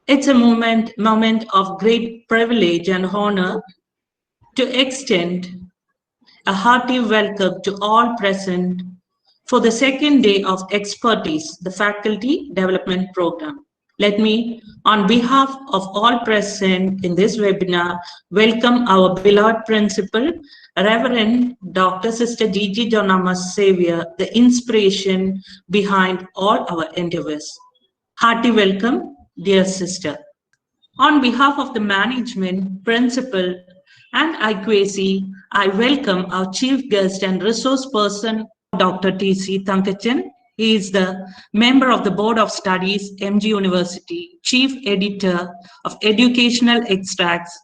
It's a moment of great privilege and honor to extend a hearty welcome to all present for the second day of Expertise, the Faculty Development Program. Let me, on behalf of all present in this webinar, welcome our beloved Principal, Reverend Dr. Sister Gigi Donamas Xavier, the inspiration behind all our endeavors. Hearty welcome, dear sister. On behalf of the management, principal, and IQAC, I welcome our chief guest and resource person, Dr. T.C. Thankachan. He is the member of the Board of Studies, MG University, chief editor of Educational Extracts,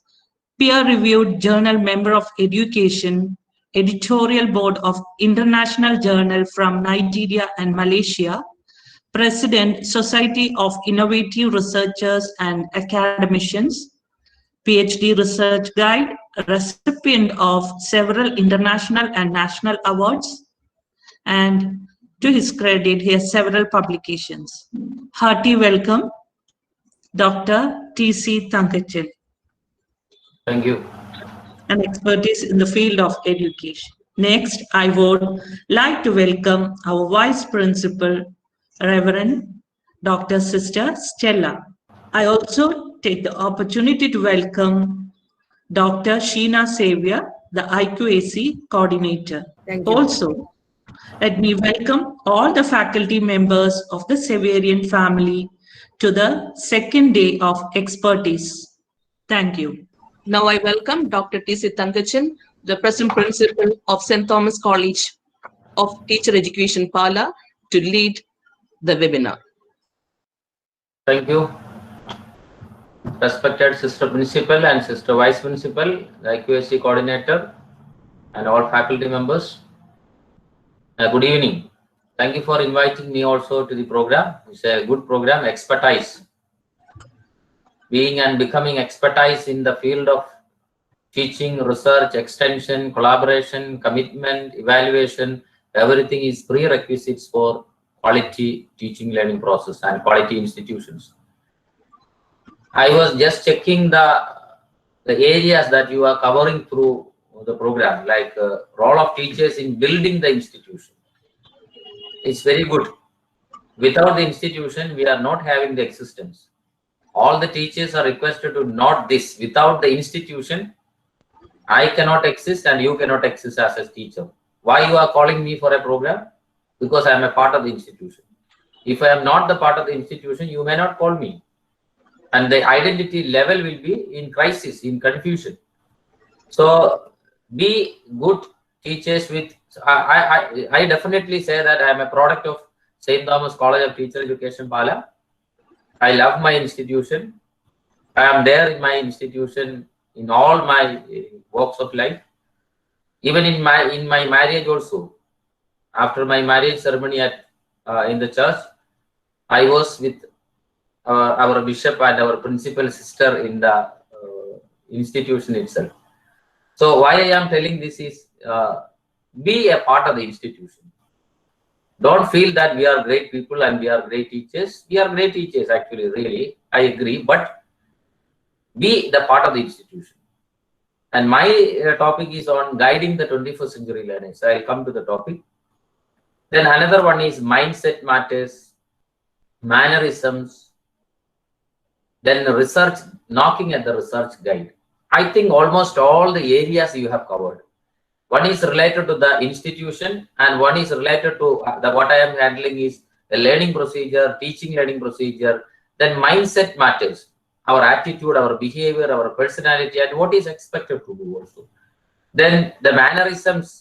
peer-reviewed journal member of Education, editorial board of International Journal from Nigeria and Malaysia, President, Society of Innovative Researchers and Academicians, PhD Research Guide, recipient of several international and national awards, and to his credit, he has several publications. Hearty welcome, Dr. T.C. Thankachan. Thank you. An expertise in the field of education. Next, I would like to welcome our Vice Principal, Reverend Dr. Sister Stella. I also take the opportunity to welcome Dr. Sheena Xavier, the IQAC coordinator. Thank you. Also, let me welcome all the faculty members of the Xavierian family to the second day of Expertise. Thank you. Now I welcome Dr. T.C. Thankachan, the present principal of St. Thomas College of Teacher Education, Pala, to lead the webinar. Thank you. Respected Sister Principal and Sister Vice Principal, the IQAC Coordinator, and all faculty members. Good evening. Thank you for inviting me also to the program. It's a good program, Expertise. Being and becoming expertise in the field of teaching, research, extension, collaboration, commitment, evaluation, everything is prerequisites for quality teaching learning process and quality institutions. I was just checking the areas that you are covering through the program, like role of teachers in building the institution. It's very good. Without the institution, we are not having the existence. All the teachers are requested to note this. Without the institution, I cannot exist and you cannot exist as a teacher. Why you are calling me for a program? Because I am a part of the institution. If I am not the part of the institution, you may not call me. And the identity level will be in crisis, in confusion. So be good teachers with, I definitely say that I am a product of St. Thomas College of Teacher Education, Pala. I love my institution. I am there in my institution in all my walks of life. Even in my marriage also. After my marriage ceremony in the church, I was with our bishop and our principal sister in the institution itself. So why I am telling this is be a part of the institution. Don't feel that we are great people and we are great teachers. We are great teachers actually, really. I agree, but be the part of the institution. And my topic is on guiding the 21st century learners. I'll come to the topic. Then another one is mindset matters, mannerisms, then research, knocking at the research guide. I think almost all the areas you have covered. One is related to the institution and one is related to what I am handling is the learning procedure, teaching learning procedure. Then mindset matters, our attitude, our behavior, our personality, and what is expected to do also. Then the mannerisms,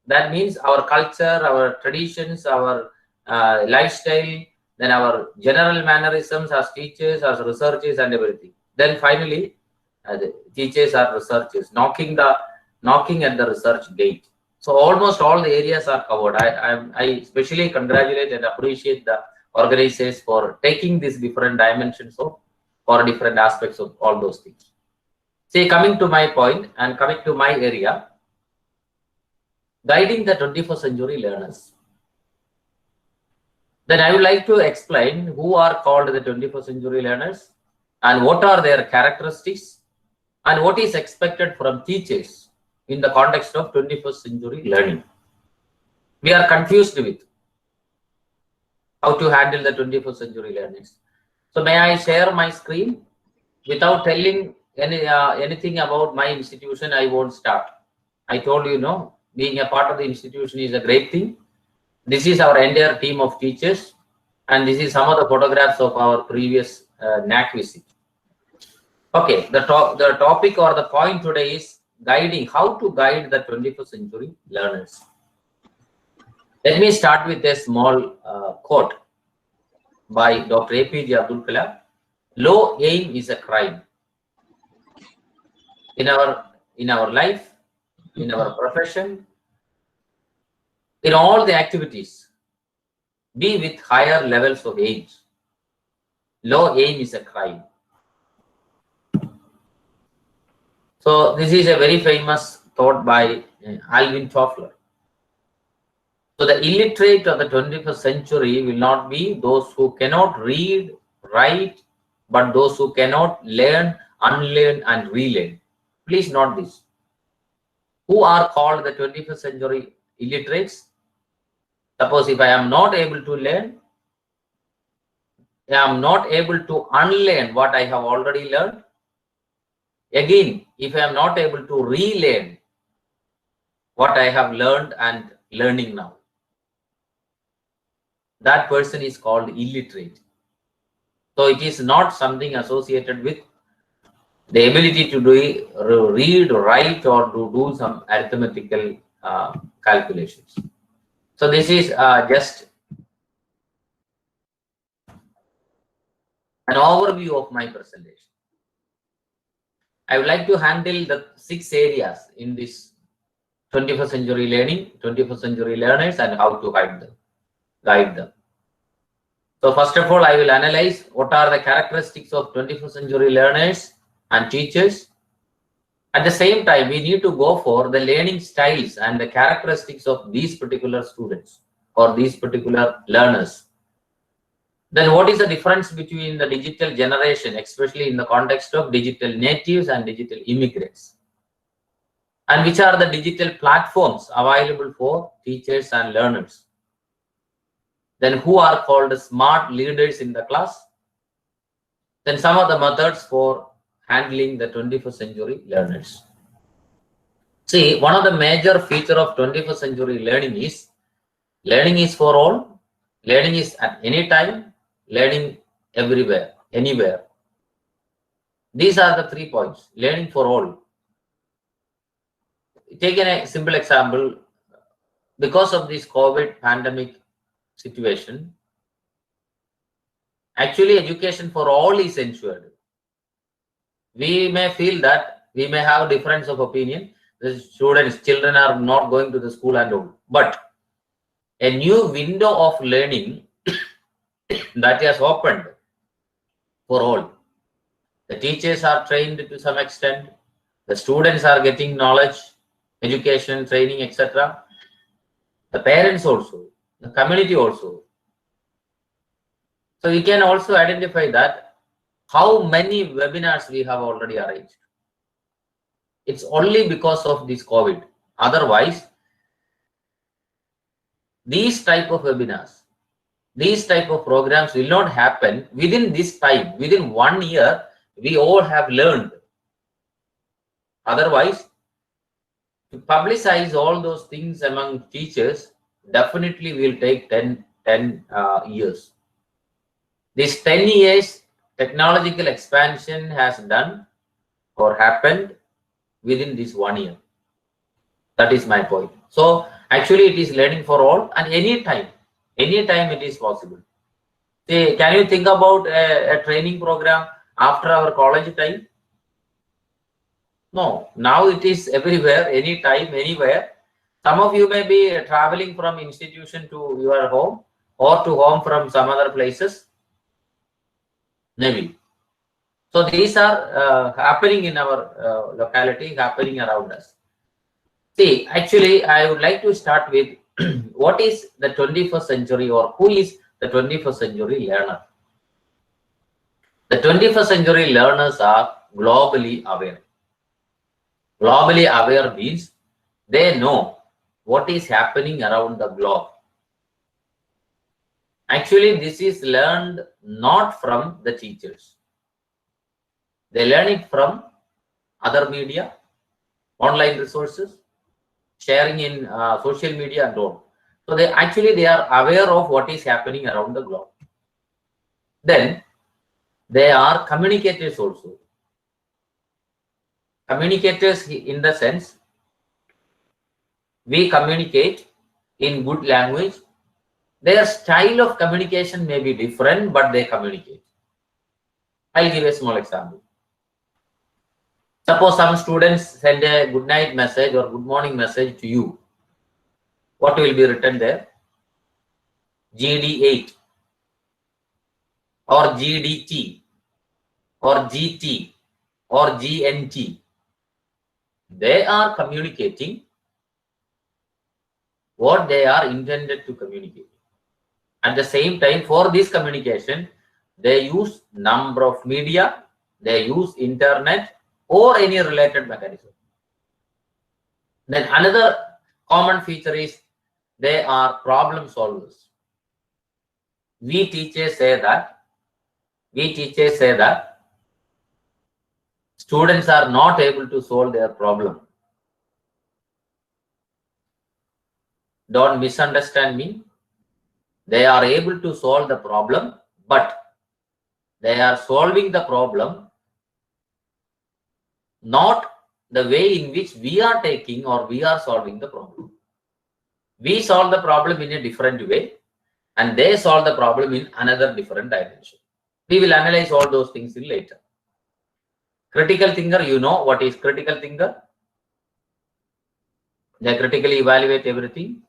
that means our culture, our traditions, our lifestyle, then our general mannerisms as teachers, as researchers and everything. Then finally, the teachers are researchers, knocking at the research gate. So almost all the areas are covered. I especially congratulate and appreciate the organizers for taking these different dimensions of or different aspects of all those things. See, coming to my point and coming to my area, guiding the 21st century learners. Then I would like to explain who are called the 21st century learners and what are their characteristics, and what is expected from teachers in the context of 21st century learning. We are confused with how to handle the 21st century learners. So may I share my screen? Without telling anything about my institution, I won't start. I told you, no, being a part of the institution is a great thing. This is our entire team of teachers, and this is some of the photographs of our previous NAC visit. Okay, the topic or the point today is guiding, how to guide the 21st century learners. Let me start with a small quote by Dr. APJ Abdul Kalam. Low aim is a crime. In our life, in our profession, in all the activities, be with higher levels of aims. Low aim is a crime. So this is a very famous thought by Alvin Toffler. So the illiterate of the 21st century will not be those who cannot read, write, but those who cannot learn, unlearn, and relearn. Please note this. Who are called the 21st century illiterates? Suppose if I am not able to learn, I am not able to unlearn what I have already learned. Again, if I am not able to relearn what I have learned and learning now, that person is called illiterate. So it is not something associated with the ability to read, write, or to do some arithmetical calculations. So this is just an overview of my presentation. I would like to handle the 6 areas in this 21st century learning, 21st century learners, and how to guide them. So first of all, I will analyze what are the characteristics of 21st century learners and teachers. At the same time, we need to go for the learning styles and the characteristics of these particular students or these particular learners. Then what is the difference between the digital generation, especially in the context of digital natives and digital immigrants? And which are the digital platforms available for teachers and learners? Then who are called smart leaders in the class? Then some of the methods for handling the 21st century learners. See, one of the major features of 21st century learning is for all, learning is at any time, learning everywhere, anywhere. These are the 3 points, learning for all. Taking a simple example, because of this COVID pandemic situation, actually education for all is ensured. We may feel that we may have difference of opinion. The children are not going to the school and all. But a new window of learning that has opened for all. The teachers are trained to some extent. The students are getting knowledge, education, training, etc. The parents also, the community also. So you can also identify that how many webinars we have already arranged. It's only because of this COVID. Otherwise, these type of webinars, these type of programs will not happen within this time. Within 1 year, we all have learned. Otherwise, to publicize all those things among teachers definitely will take 10 years. This 10 years technological expansion has done or happened within this 1 year. That is my point. So actually it is learning for all, and anytime it is possible. See, can you think about a training program after our college time? No, now it is everywhere, anytime, anywhere. Some of you may be traveling from institution to your home or to home from some other places. Maybe. So these are happening in our locality, happening around us. See, actually, I would like to start with what is the 21st century, or who is the 21st century learner? The 21st century learners are globally aware. Globally aware means they know what is happening around the globe. Actually, this is learned not from the teachers. They learn it from other media, online resources, sharing in social media and all. So they are aware of what is happening around the globe. Then they are communicators also. Communicators in the sense we communicate in good language. Their style of communication may be different, but they communicate. I'll give a small example. Suppose some students send a good night message or good morning message to you. What will be written there? GD8 or GDT or GT or GNT. They are communicating what they are intended to communicate. At the same time, for this communication, they use number of media, they use internet or any related mechanism. Then another common feature is they are problem solvers. We teachers say that students are not able to solve their problem. Don't misunderstand me. They are able to solve the problem, but they are solving the problem not the way in which we are taking or we are solving the problem. We solve the problem in a different way and they solve the problem in another different dimension. We will analyze all those things in later. Critical thinker, you know what is critical thinker? They critically evaluate everything.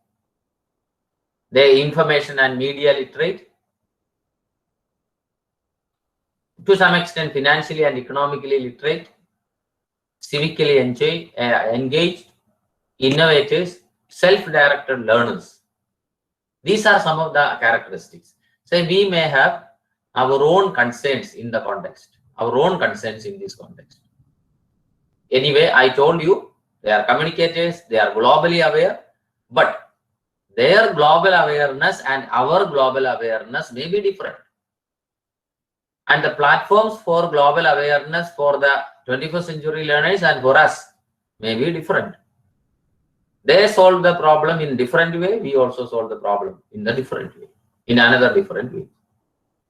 They information and media literate. To some extent, financially and economically literate. Civically engaged, innovators, self-directed learners. These are some of the characteristics. So we may have our own concerns in the context, our own concerns in this context. Anyway, I told you, they are communicators, they are globally aware, but their global awareness and our global awareness may be different. And the platforms for global awareness for the 21st century learners and for us may be different. They solve the problem in different way. We also solve the problem in the different way, in another different way.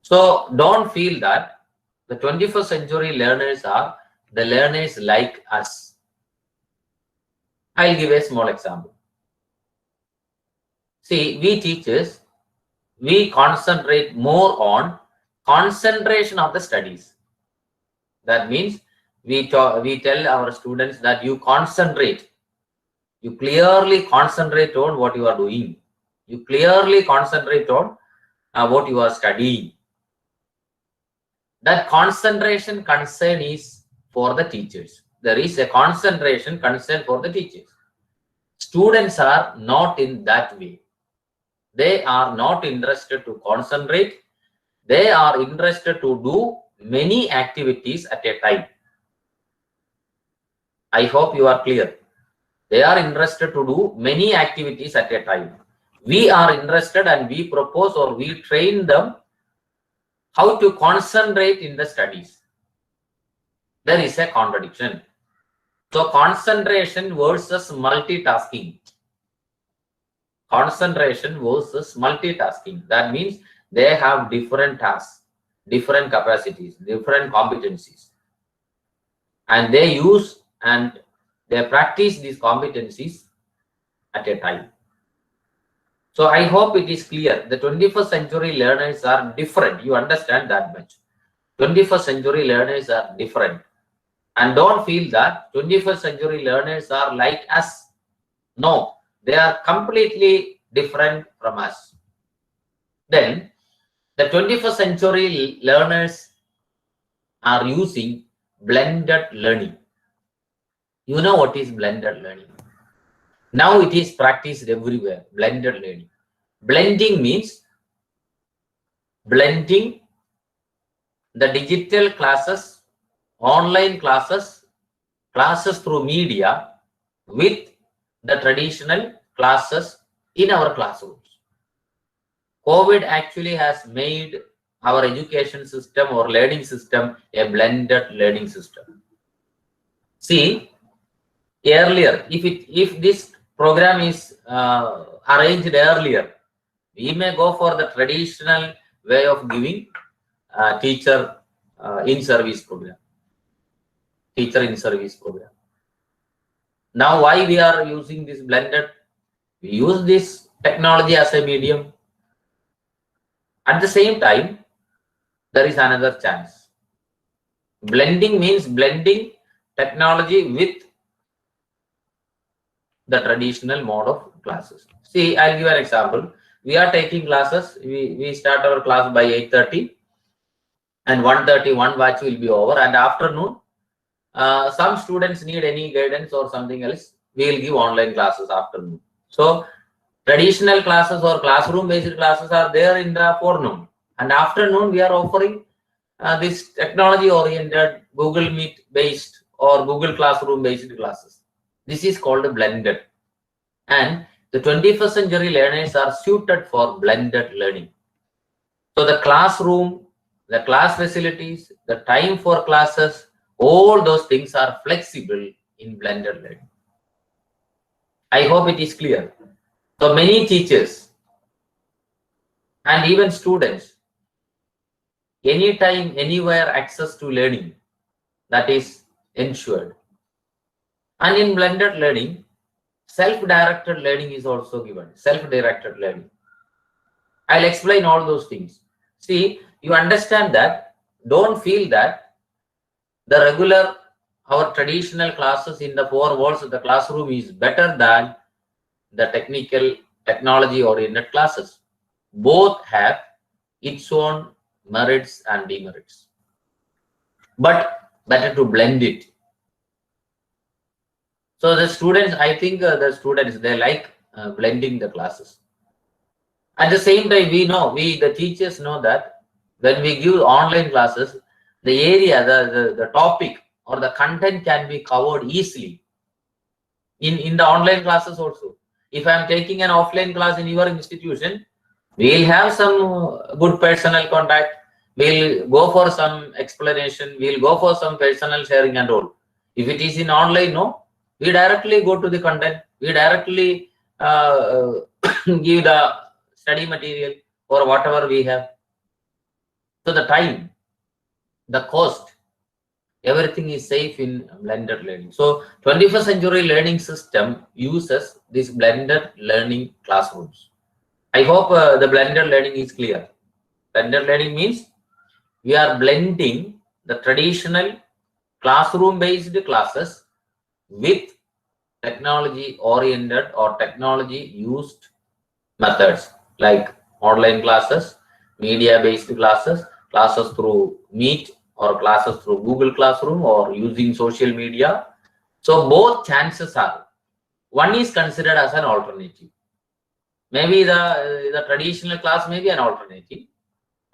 So don't feel that the 21st century learners are the learners like us. I'll give a small example. See, we teachers, we concentrate more on concentration of the studies. That means we tell our students that you concentrate. You clearly concentrate on what you are doing. You clearly concentrate on what you are studying. That concentration concern is for the teachers. There is a concentration concern for the teachers. Students are not in that way. They are not interested to concentrate. They are interested to do many activities at a time. I hope you are clear. They are interested to do many activities at a time. We are interested and we propose or we train them how to concentrate in the studies. There is a contradiction. So concentration versus multitasking. Concentration versus multitasking. That means they have different tasks, different capacities, different competencies. And they use and they practice these competencies at a time. So I hope it is clear. The 21st century learners are different. You understand that much. 21st century learners are different. And don't feel that 21st century learners are like us. No, they are completely different from us. Then the 21st century learners are using blended learning. You know what is blended learning? Now it is practiced everywhere, blended learning. Blending means blending the digital classes, online classes, classes through media with the traditional classes in our classrooms. COVID actually has made our education system or learning system a blended learning system. See, earlier, if this program is arranged earlier, we may go for the traditional way of giving teacher in service program. Teacher in service program. Now, why we are using this blended? We use this technology as a medium. At the same time, there is another chance. Blending means blending technology with the traditional mode of classes. See, I'll give an example. We are taking classes. We start our class by 8:30 and 1:30, one batch will be over. And afternoon, some students need any guidance or something else, we will give online classes afternoon. So traditional classes or classroom based classes are there in the forenoon, and afternoon we are offering this technology oriented Google Meet based or Google Classroom based classes. This is called blended, and the 21st century learners are suited for blended learning. So the classroom, the class facilities, the time for classes, all those things are flexible in blended learning. I hope it is clear. So many teachers and even students, anytime, anywhere access to learning, that is ensured. And in blended learning, self-directed learning is also given. Self-directed learning. I'll explain all those things. See, you understand that, don't feel that the regular, our traditional classes in the four walls of the classroom is better than the technology oriented classes. Both have its own merits and demerits, but better to blend it. So the students, I think the students, they like blending the classes. At the same time, the teachers know that when we give online classes, the area, the topic or the content can be covered easily in the online classes also. If I am taking an offline class in your institution, we will have some good personal contact. We will go for some explanation. We will go for some personal sharing and all. If it is in online, no, we directly go to the content. We directly give the study material or whatever we have. So the time, the cost, everything is safe in blended learning. So 21st century learning system uses these blended learning classrooms. I hope the blended learning is clear. Blended learning means we are blending the traditional classroom based classes with technology oriented or technology used methods like online classes, media based classes, classes through Meet or classes through Google Classroom or using social media. So both chances are, one is considered as an alternative. Maybe the traditional class may be an alternative.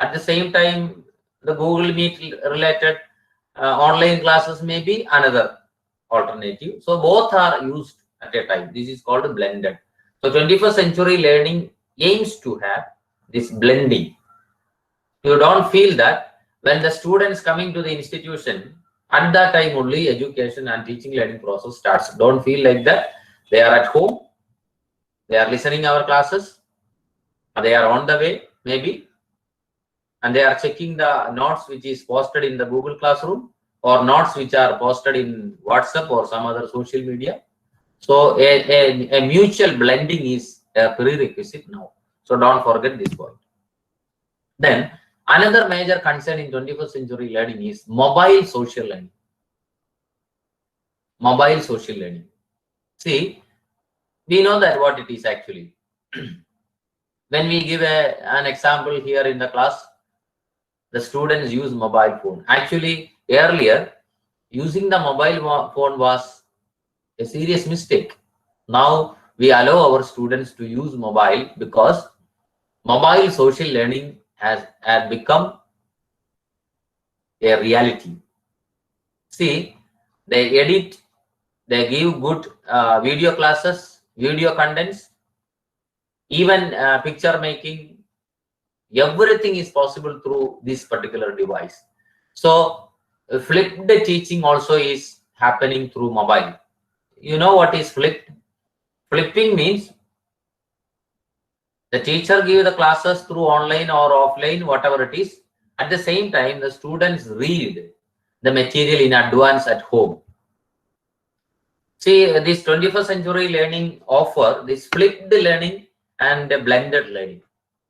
At the same time, the Google Meet related online classes may be another alternative. So both are used at a time. This is called blended. So 21st century learning aims to have this blending. You don't feel that when the students coming to the institution, at that time only education and teaching learning process starts. Don't feel like that. They are at home. They are listening our classes. They are on the way, maybe. And they are checking the notes which is posted in the Google Classroom or notes which are posted in WhatsApp or some other social media. So a mutual blending is a prerequisite now. So don't forget this point. Then another major concern in 21st century learning is mobile social learning. Mobile social learning. See, we know that what it is actually. When we give an example here in the class, the students use mobile phone. Actually, earlier, using the mobile phone was a serious mistake. Now, we allow our students to use mobile because mobile social learning has become a reality. See, they edit, they give good video classes, video contents, even picture making. Everything is possible through this particular device. So flipped teaching also is happening through mobile. You know what is flipped? Flipping means the teacher gives the classes through online or offline, whatever it is. At the same time, the students read the material in advance at home. See, this 21st century learning offer this flipped learning and blended learning.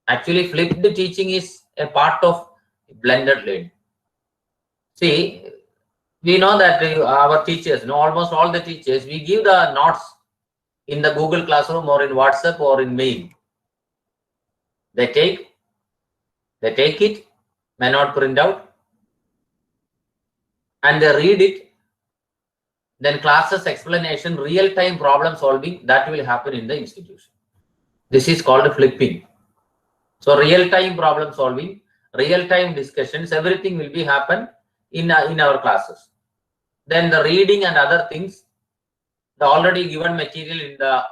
Actually, flipped teaching is a part of blended learning. See, we know that our teachers, almost all the teachers, we give the notes in the Google Classroom or in WhatsApp or in mail. They take it, may not print out, and they read it. Then classes, explanation, real-time problem solving, that will happen in the institution. This is called flipping. So real-time problem solving, real-time discussions, everything will be happen in our classes. Then the reading and other things, the already given material in the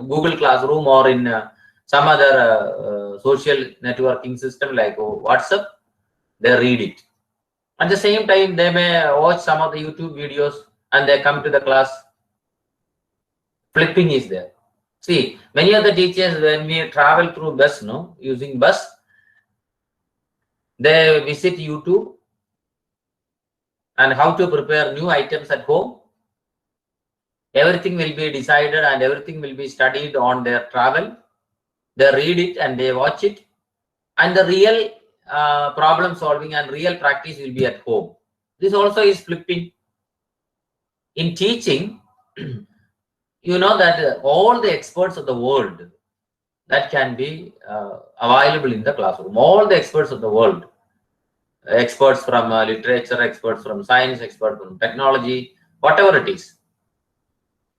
Google Classroom or in some other social networking system like WhatsApp, they read it. At the same time, they may watch some of the YouTube videos and they come to the class. Flipping is there. See, many of the teachers, when we travel through bus, using bus, they visit YouTube and how to prepare new items at home. Everything will be decided and everything will be studied on their travel. They read it and they watch it. And the real problem solving and real practice will be at home. This also is flipping. In teaching, you know that all the experts of the world that can be available in the classroom, all the experts of the world, experts from literature, experts from science, experts from technology, whatever it is.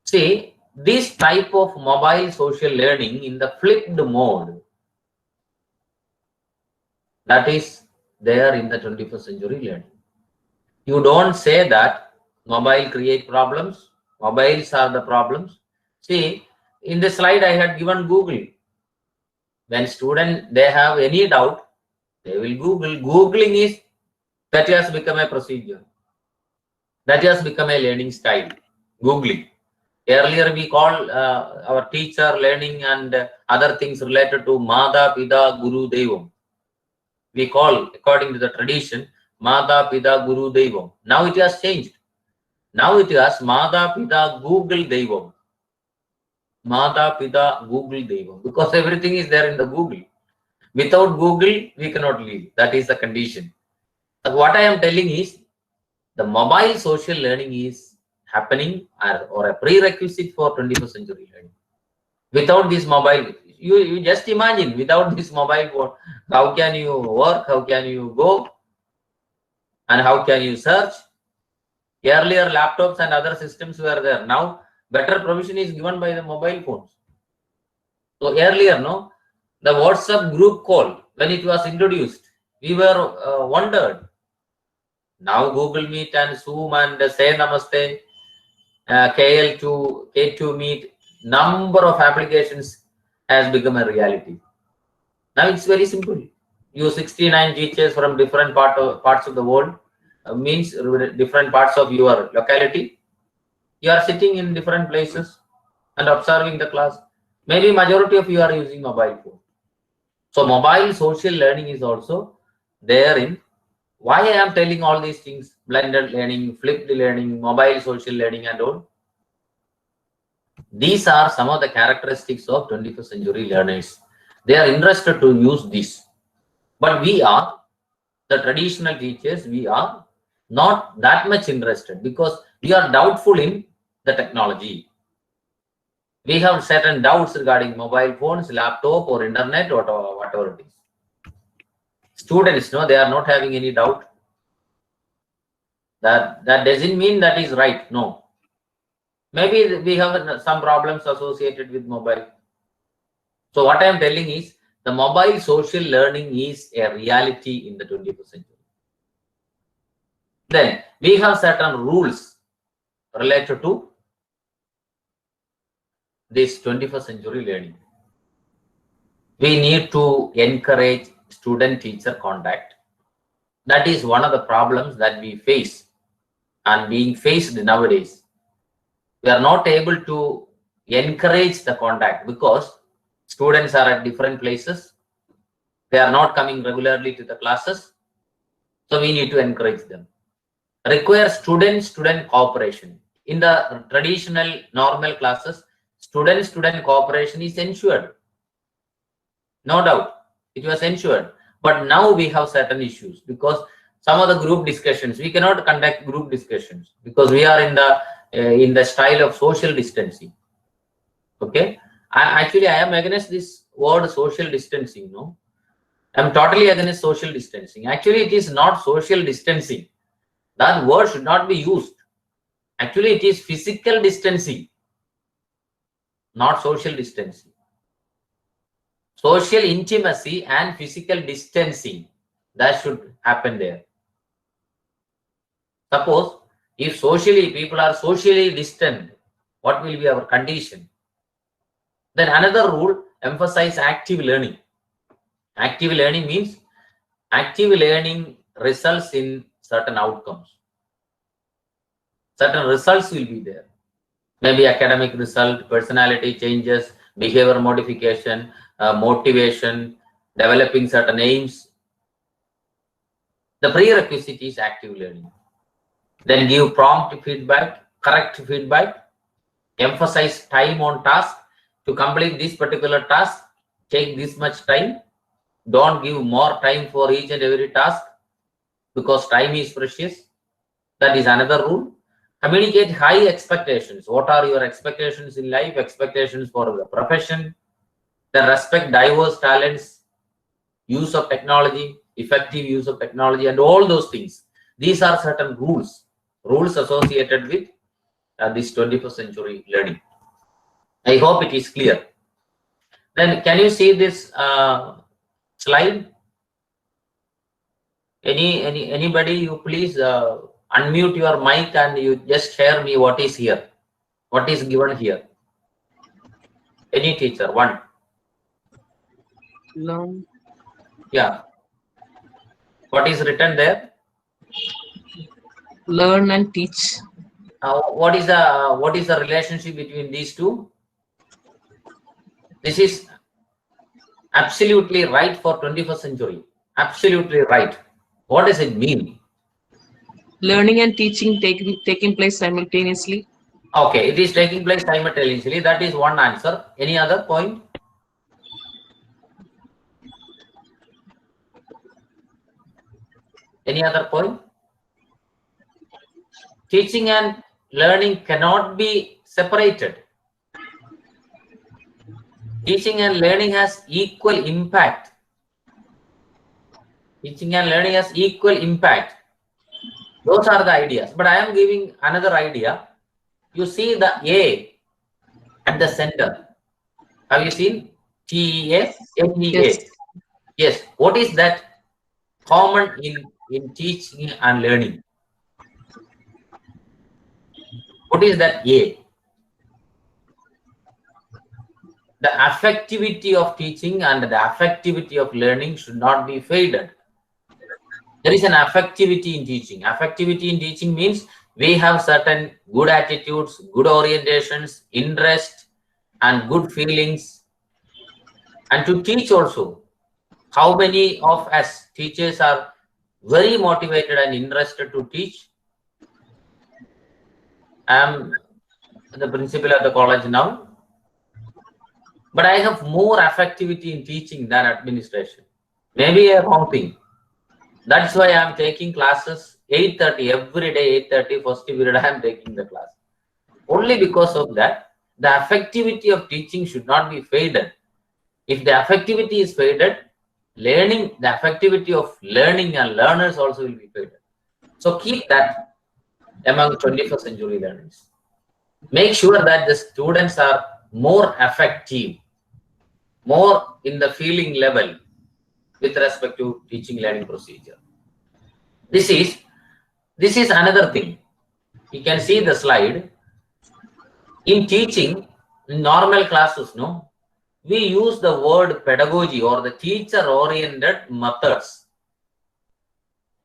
See, this type of mobile social learning in the flipped mode, that is there in the 21st century learning. You don't say that mobile create problems, mobiles are the problems. See, in the slide I had given Google. When students, they have any doubt, they will Google. Googling is, that has become a procedure. That has become a learning style, Googling. Earlier we call our teacher learning and other things related to Mada, Pida, Guru, Devam. We call, according to the tradition, Mada, Pida, Guru, Devam. Now it has changed. Now it has Mada, Pida, Google, Devam. Mada, Pida, Google, Devam. Because everything is there in the Google. Without Google, we cannot live. That is the condition. But what I am telling is, the mobile social learning is happening or a prerequisite for 21st century learning. Without this mobile, you just imagine, without this mobile phone, how can you work, how can you go, and how can you search? Earlier laptops and other systems were there. Now better provision is given by the mobile phones. So earlier, the WhatsApp group call, when it was introduced, we were wondered. Now Google Meet and Zoom and Say Namaste, K2 Meet, number of applications has become a reality. Now it's very simple. You 69 teachers from different parts of the world, means different parts of your locality. You are sitting in different places and observing the class. Maybe majority of you are using mobile phone. So mobile social learning is also there in. Why I am telling all these things, blended learning, flipped learning, mobile social learning and all. These are some of the characteristics of 21st century learners. They are interested to use this. But we are, the traditional teachers, we are not that much interested because we are doubtful in the technology. We have certain doubts regarding mobile phones, laptop or internet or whatever it is. Students, they are not having any doubt. That doesn't mean that is right. No. Maybe we have some problems associated with mobile. So what I am telling is, the mobile social learning is a reality in the 21st century. Then we have certain rules related to this 21st century learning. We need to encourage student-teacher contact. That is one of the problems that we face and being faced nowadays. We are not able to encourage the contact because students are at different places. They are not coming regularly to the classes. So we need to encourage them. Require student-student cooperation. In the traditional normal classes, student-student cooperation is ensured. No doubt, it was ensured. But now we have certain issues because some of the group discussions, we cannot conduct group discussions because we are in the style of social distancing. Okay, I am against this word social distancing. No, I'm totally against social distancing. Actually, it is not social distancing. That word should not be used. Actually, it is physical distancing, not social distancing. Social intimacy and physical distancing, that should happen there. Suppose if socially people are socially distant, what will be our condition? Then another rule, emphasize active learning. Active learning means active learning results in certain outcomes. Certain results will be there. Maybe academic result, personality changes, behavior modification, motivation, developing certain aims. The prerequisite is active learning. Then give prompt feedback, correct feedback, emphasize time on task. To complete this particular task, take this much time. Don't give more time for each and every task because time is precious. That is another rule. Communicate high expectations. What are your expectations in life? Expectations for the profession. Then respect diverse talents, use of technology, effective use of technology, and all those things. These are certain rules associated with this 21st century learning. I hope it is clear. Then can you see this slide? Anybody, you please unmute your mic and you just share me what is here, what is given here. Any teacher, one. Learn. Yeah. What is written there? Learn and teach. What is the relationship between these two? This is absolutely right for 21st century. Absolutely right. What does it mean? Learning and teaching taking place simultaneously. Okay, it is taking place simultaneously. That is one answer. Any other point? Any other point? Teaching and learning cannot be separated. Teaching and learning has equal impact. Teaching and learning has equal impact. Those are the ideas. But I am giving another idea. You see the A at the center. Have you seen TEA? Yes. Yes. What is that common in teaching and learning? What is that A? The affectivity of teaching and the affectivity of learning should not be faded. There is an affectivity in teaching. Affectivity in teaching means we have certain good attitudes, good orientations, interest, and good feelings. And to teach also, how many of us teachers are very motivated and interested to teach? I am the principal of the college now, but I have more affectivity in teaching than administration. Maybe a wrong thing. That's why I am taking classes 8:30 every day. 8:30 first period I am taking the class. Only because of that, the affectivity of teaching should not be faded. If the affectivity is faded, learning, the affectivity of learning and learners also will be faded. So keep that among 21st century learners. Make sure that the students are more affective, more in the feeling level with respect to teaching learning procedure. This is This is another thing. You can see the slide. In teaching, in normal classes, no, we use the word pedagogy or the teacher-oriented methods.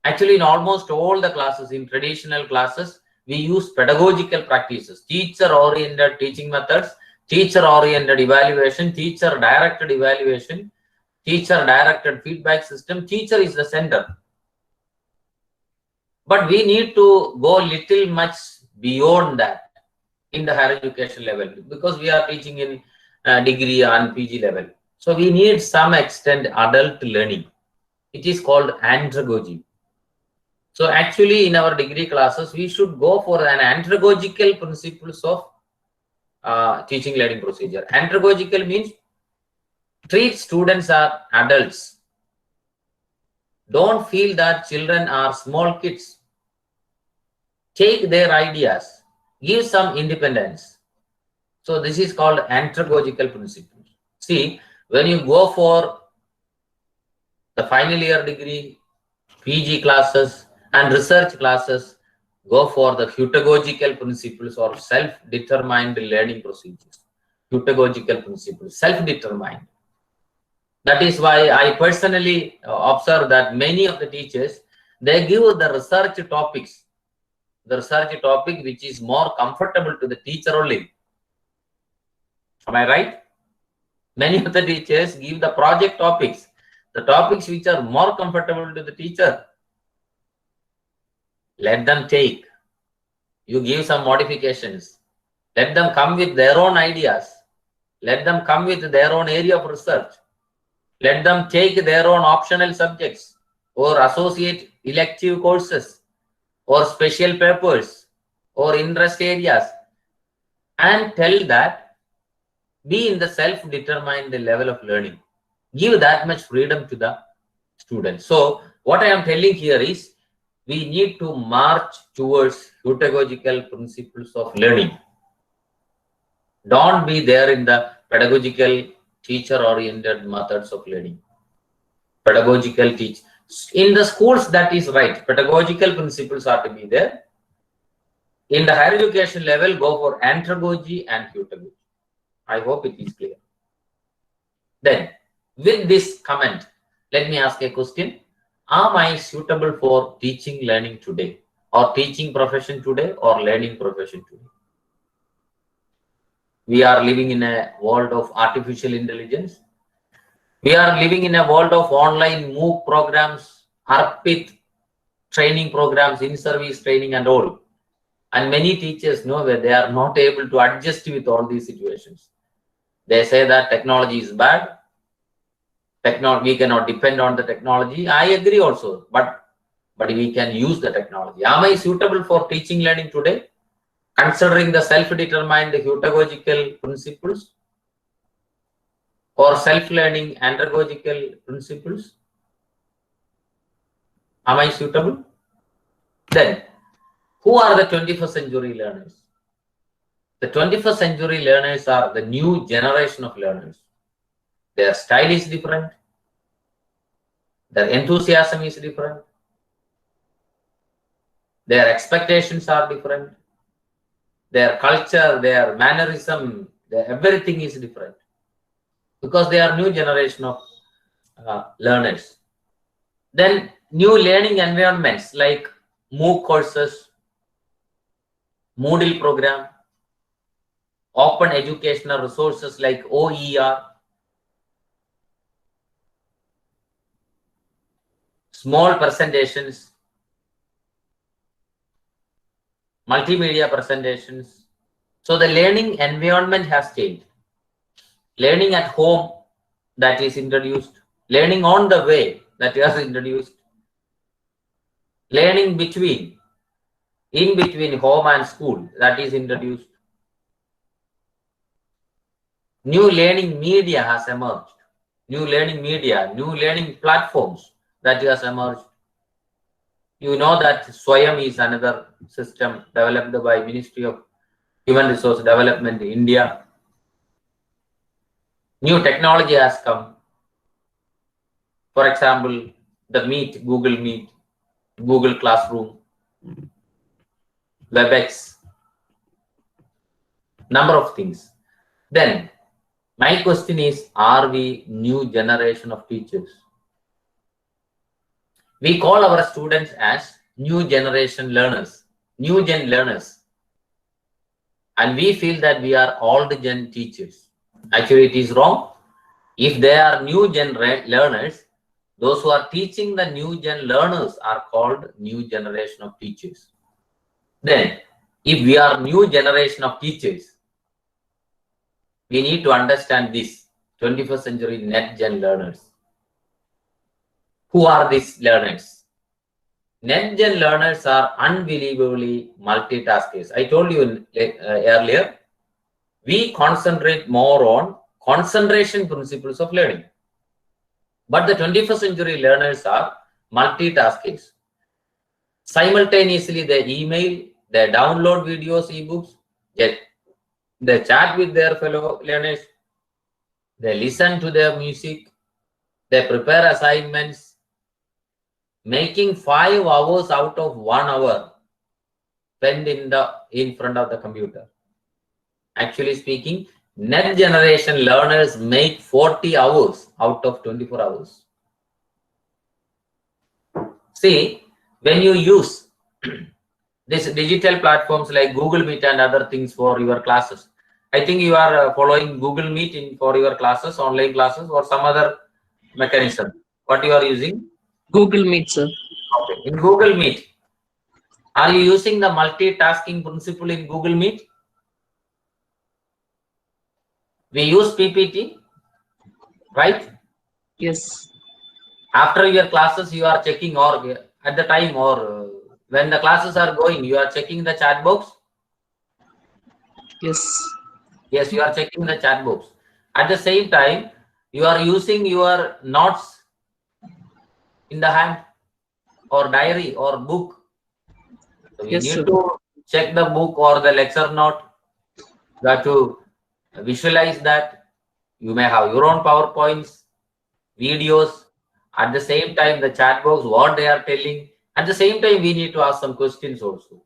Actually, in almost all the classes, in traditional classes, we use pedagogical practices, teacher-oriented teaching methods, teacher-oriented evaluation, teacher-directed evaluation, teacher-directed feedback system. Teacher is the center. But we need to go little much beyond that in the higher education level, because we are teaching in degree and PG level. So we need some extent adult learning. It is called andragogy. So actually in our degree classes, we should go for an andragogical principles of teaching learning procedure. Andragogical means treat students as adults. Don't feel that children are small kids. Take their ideas, give some independence. So this is called andragogical principles. See, when you go for the final year degree, PG classes and research classes, go for the heutagogical principles or self-determined learning procedures. Heutagogical principles, self-determined. That is why I personally observe that many of the teachers, they give the research topics, the research topic which is more comfortable to the teacher only. Am I right? Many of the teachers give the project topics, the topics which are more comfortable to the teacher. Let them take. You give some modifications. Let them come with their own ideas. Let them come with their own area of research. Let them take their own optional subjects or associate elective courses or special papers or interest areas, and tell that be in the self-determined level of learning. Give that much freedom to the students. So what I am telling here is we need to march towards heutagogical principles of learning. Don't be there in the pedagogical teacher-oriented methods of learning. Pedagogical teach. In the schools, that is right. Pedagogical principles are to be there. In the higher education level, go for andragogy and heutagogy. I hope it is clear. Then, with this comment, let me ask a question. Am I suitable for teaching learning today, or teaching profession today, or learning profession today? We are living in a world of artificial intelligence. We are living in a world of online MOOC programs, ARPIT training programs, in-service training and all. And many teachers know that they are not able to adjust with all these situations. They say that technology is bad. We cannot depend on the technology. I agree also, but we can use the technology. Am I suitable for teaching learning today, considering the self-determined heutagogical principles or self-learning andragogical principles? Am I suitable? Then, who are the 21st century learners? The 21st century learners are the new generation of learners. Their style is different. Their enthusiasm is different. Their expectations are different. Their culture, their mannerism, everything is different. Because they are new generation of learners. Then new learning environments like MOOC courses, Moodle program, open educational resources like OER, small presentations, multimedia presentations. So the learning environment has changed. Learning at home, that is introduced. Learning on the way, that is introduced. Learning in between home and school, that is introduced. New learning media has emerged. New learning media, new learning platforms that has emerged. You know that Swayam is another system developed by Ministry of Human Resource Development in India. New technology has come. For example, the Meet, Google Meet, Google Classroom. WebEx, number of things. Then my question is, are we new generation of teachers? We call our students as new generation learners, new gen learners. And we feel that we are old gen teachers. Actually, it is wrong. If they are new gen learners, those who are teaching the new gen learners are called new generation of teachers. Then, if we are new generation of teachers, we need to understand this 21st century net gen learners. Who are these learners? Net gen learners are unbelievably multitaskers. I told you earlier, we concentrate more on concentration principles of learning. But the 21st century learners are multitaskers. Simultaneously, they email, they download videos, ebooks, they chat with their fellow learners, they listen to their music, they prepare assignments, making 5 hours out of 1 hour spent in front of the computer. Actually speaking, net generation learners make 40 hours out of 24 hours. See, when you use these digital platforms like Google Meet and other things for your classes, I think you are following Google Meet for your classes, online classes, or some other mechanism. What you are using? Google Meet, sir. Okay. In Google Meet, are you using the multitasking principle in Google Meet? We use PPT, right? Yes. After your classes, you are checking, or at the time, or when the classes are going, you are checking the chat box. Yes. Yes, you are checking the chat box. At the same time, you are using your notes in the hand, or diary, or book. So we Yes, need sir. to check the book or the lecture note. You have to visualize that. You may have your own PowerPoints, videos. At the same time, the chat box, what they are telling. At the same time, we need to ask some questions also.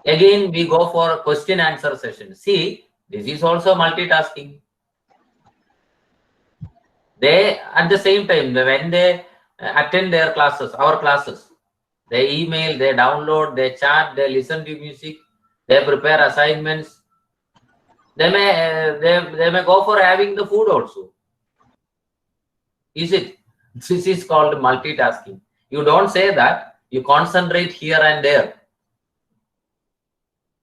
Again, we go for a question answer session. See, this is also multitasking. They, at the same time, when they attend their classes, our classes, they email, they download, they chat, they listen to music, they prepare assignments. They may go for having the food also. Is it? This is called multitasking. You don't say that. You concentrate here and there.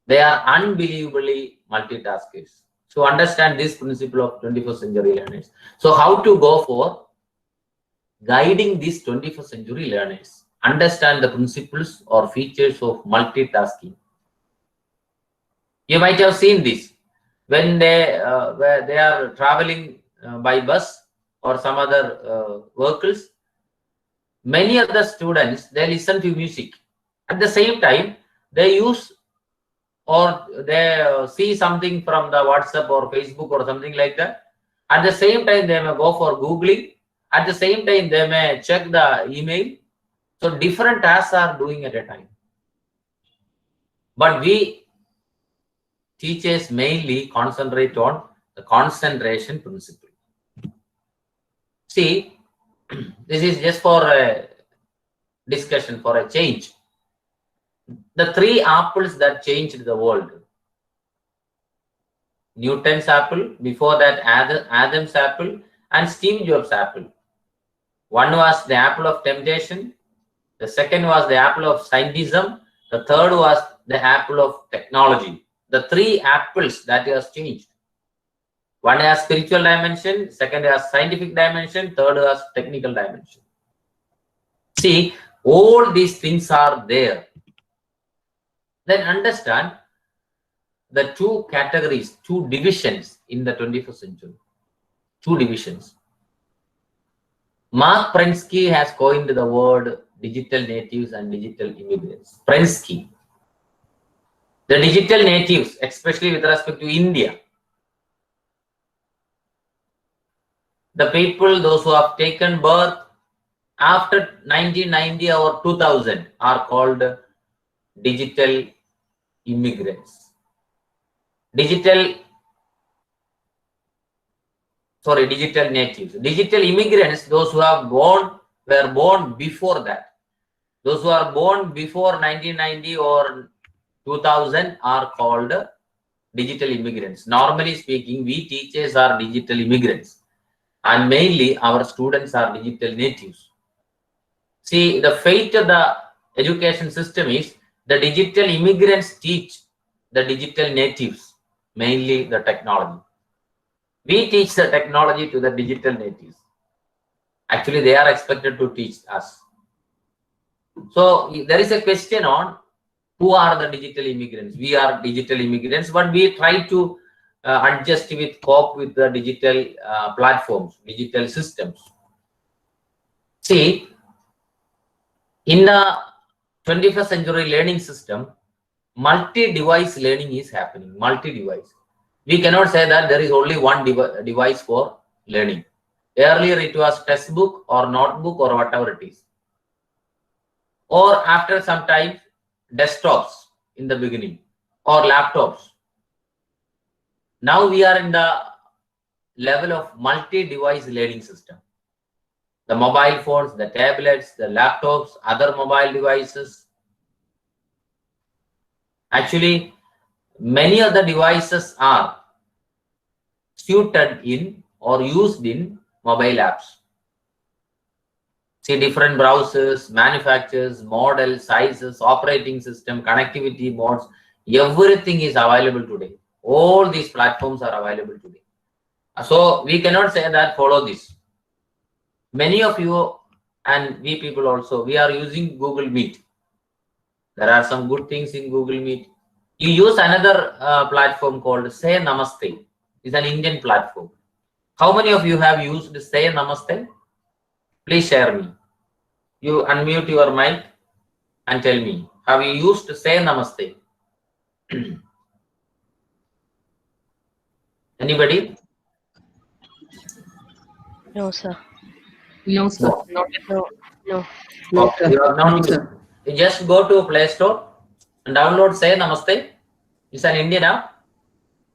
They are unbelievably multitaskers. So understand this principle of 21st century learners. So how to go for guiding these 21st century learners? Understand the principles or features of multitasking. You might have seen this when they are traveling by bus or some other vehicles. Many of the students, they listen to music. At the same time, they use or they see something from the WhatsApp or Facebook or something like that. At the same time, they may go for Googling. At the same time, they may check the email. So different tasks are doing at a time. But we teachers mainly concentrate on the concentration principle. See, this is just for a discussion, for a change. The 3 apples that changed the world. Newton's apple, before that Adam's apple, and Steve Jobs' apple. One was the apple of temptation. The second was the apple of scientism. The third was the apple of technology. The 3 apples that has changed. One has spiritual dimension, second has scientific dimension, third has technical dimension. See, all these things are there. Then understand the 2 categories, 2 divisions in the 21st century. 2 divisions. Mark Prensky has coined the word digital natives and digital immigrants. Prensky. The digital natives, especially with respect to India. The people, those who have taken birth after 1990 or 2000 are called digital immigrants. Digital natives. Digital immigrants, those who were born before that. Those who are born before 1990 or 2000 are called digital immigrants. Normally speaking, we teachers are digital immigrants, and mainly our students are digital natives. See, the fate of the education system is the digital immigrants teach the digital natives, mainly the technology. We teach the technology to the digital natives. Actually, they are expected to teach us. So there is a question on who are the digital immigrants. We are digital immigrants, but we try to adjust with, cope with the digital platforms, digital systems. See, in the 21st century learning system, multi-device learning is happening. Multi-device. We cannot say that there is only one device for learning. Earlier it was textbook or notebook or whatever it is. Or after some time, desktops in the beginning or laptops. Now we are in the level of multi-device learning system. The mobile phones, the tablets, the laptops, other mobile devices. Actually, many of the devices are suited in or used in mobile apps. See, different browsers, manufacturers, models, sizes, operating system, connectivity modes, everything is available today. All these platforms are available today. So we cannot say that follow this. Many of you and we people also, we are using Google Meet. There are some good things in Google Meet. You use another platform called Say Namaste. It's an Indian platform. How many of you have used Say Namaste? Please share me. You unmute your mic and tell me. Have you used Say Namaste? Anybody? No, sir. No, sir. No. Not at all. No. Okay, you have not used. You just go to Play Store and download Say Namaste. It's an Indian app.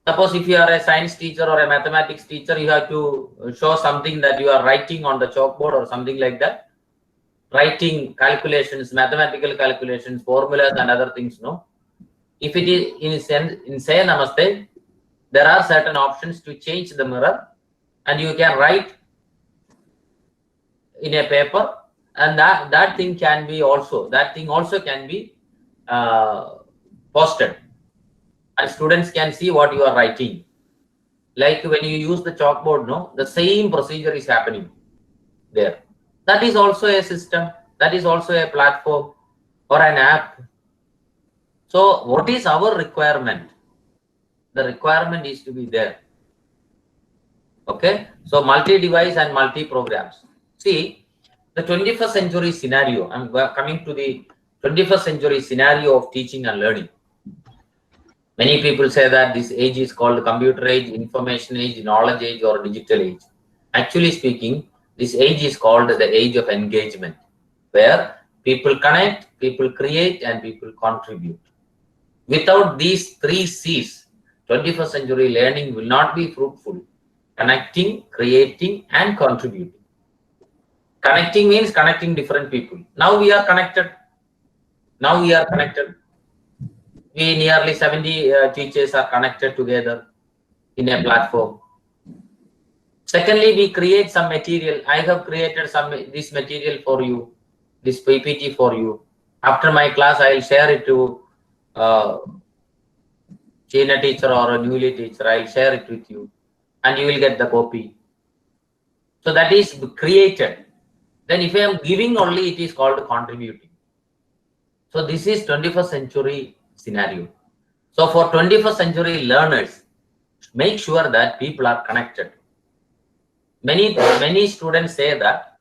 Suppose if you are a science teacher or a mathematics teacher, you have to show something that you are writing on the chalkboard or something like that. Writing calculations, mathematical calculations, formulas and other things, no? If it is in Say Namaste, there are certain options to change the mirror and you can write in a paper, and that thing also can be posted. And students can see what you are writing. Like when you use the chalkboard, no, the same procedure is happening there. That is also a system. That is also a platform or an app. So what is our requirement? The requirement is to be there. Okay. So multi-device and multi-programs. See, the 21st century scenario, I'm coming to the 21st century scenario of teaching and learning. Many people say that this age is called computer age, information age, knowledge age, or digital age. Actually speaking, this age is called the age of engagement, where people connect, people create, and people contribute. Without these three C's, 21st century learning will not be fruitful. Connecting, creating, and contributing. Connecting means connecting different people. Now we are connected. We nearly 70 teachers are connected together in a platform. Secondly, we create some material. I have created this material for you, this PPT for you. After my class, I will share it to senior teacher or a newly teacher. I will share it with you, and you will get the copy. So that is created. Then if I am giving only, it is called contributing. So this is 21st century scenario. So for 21st century learners, make sure that people are connected. Many students say that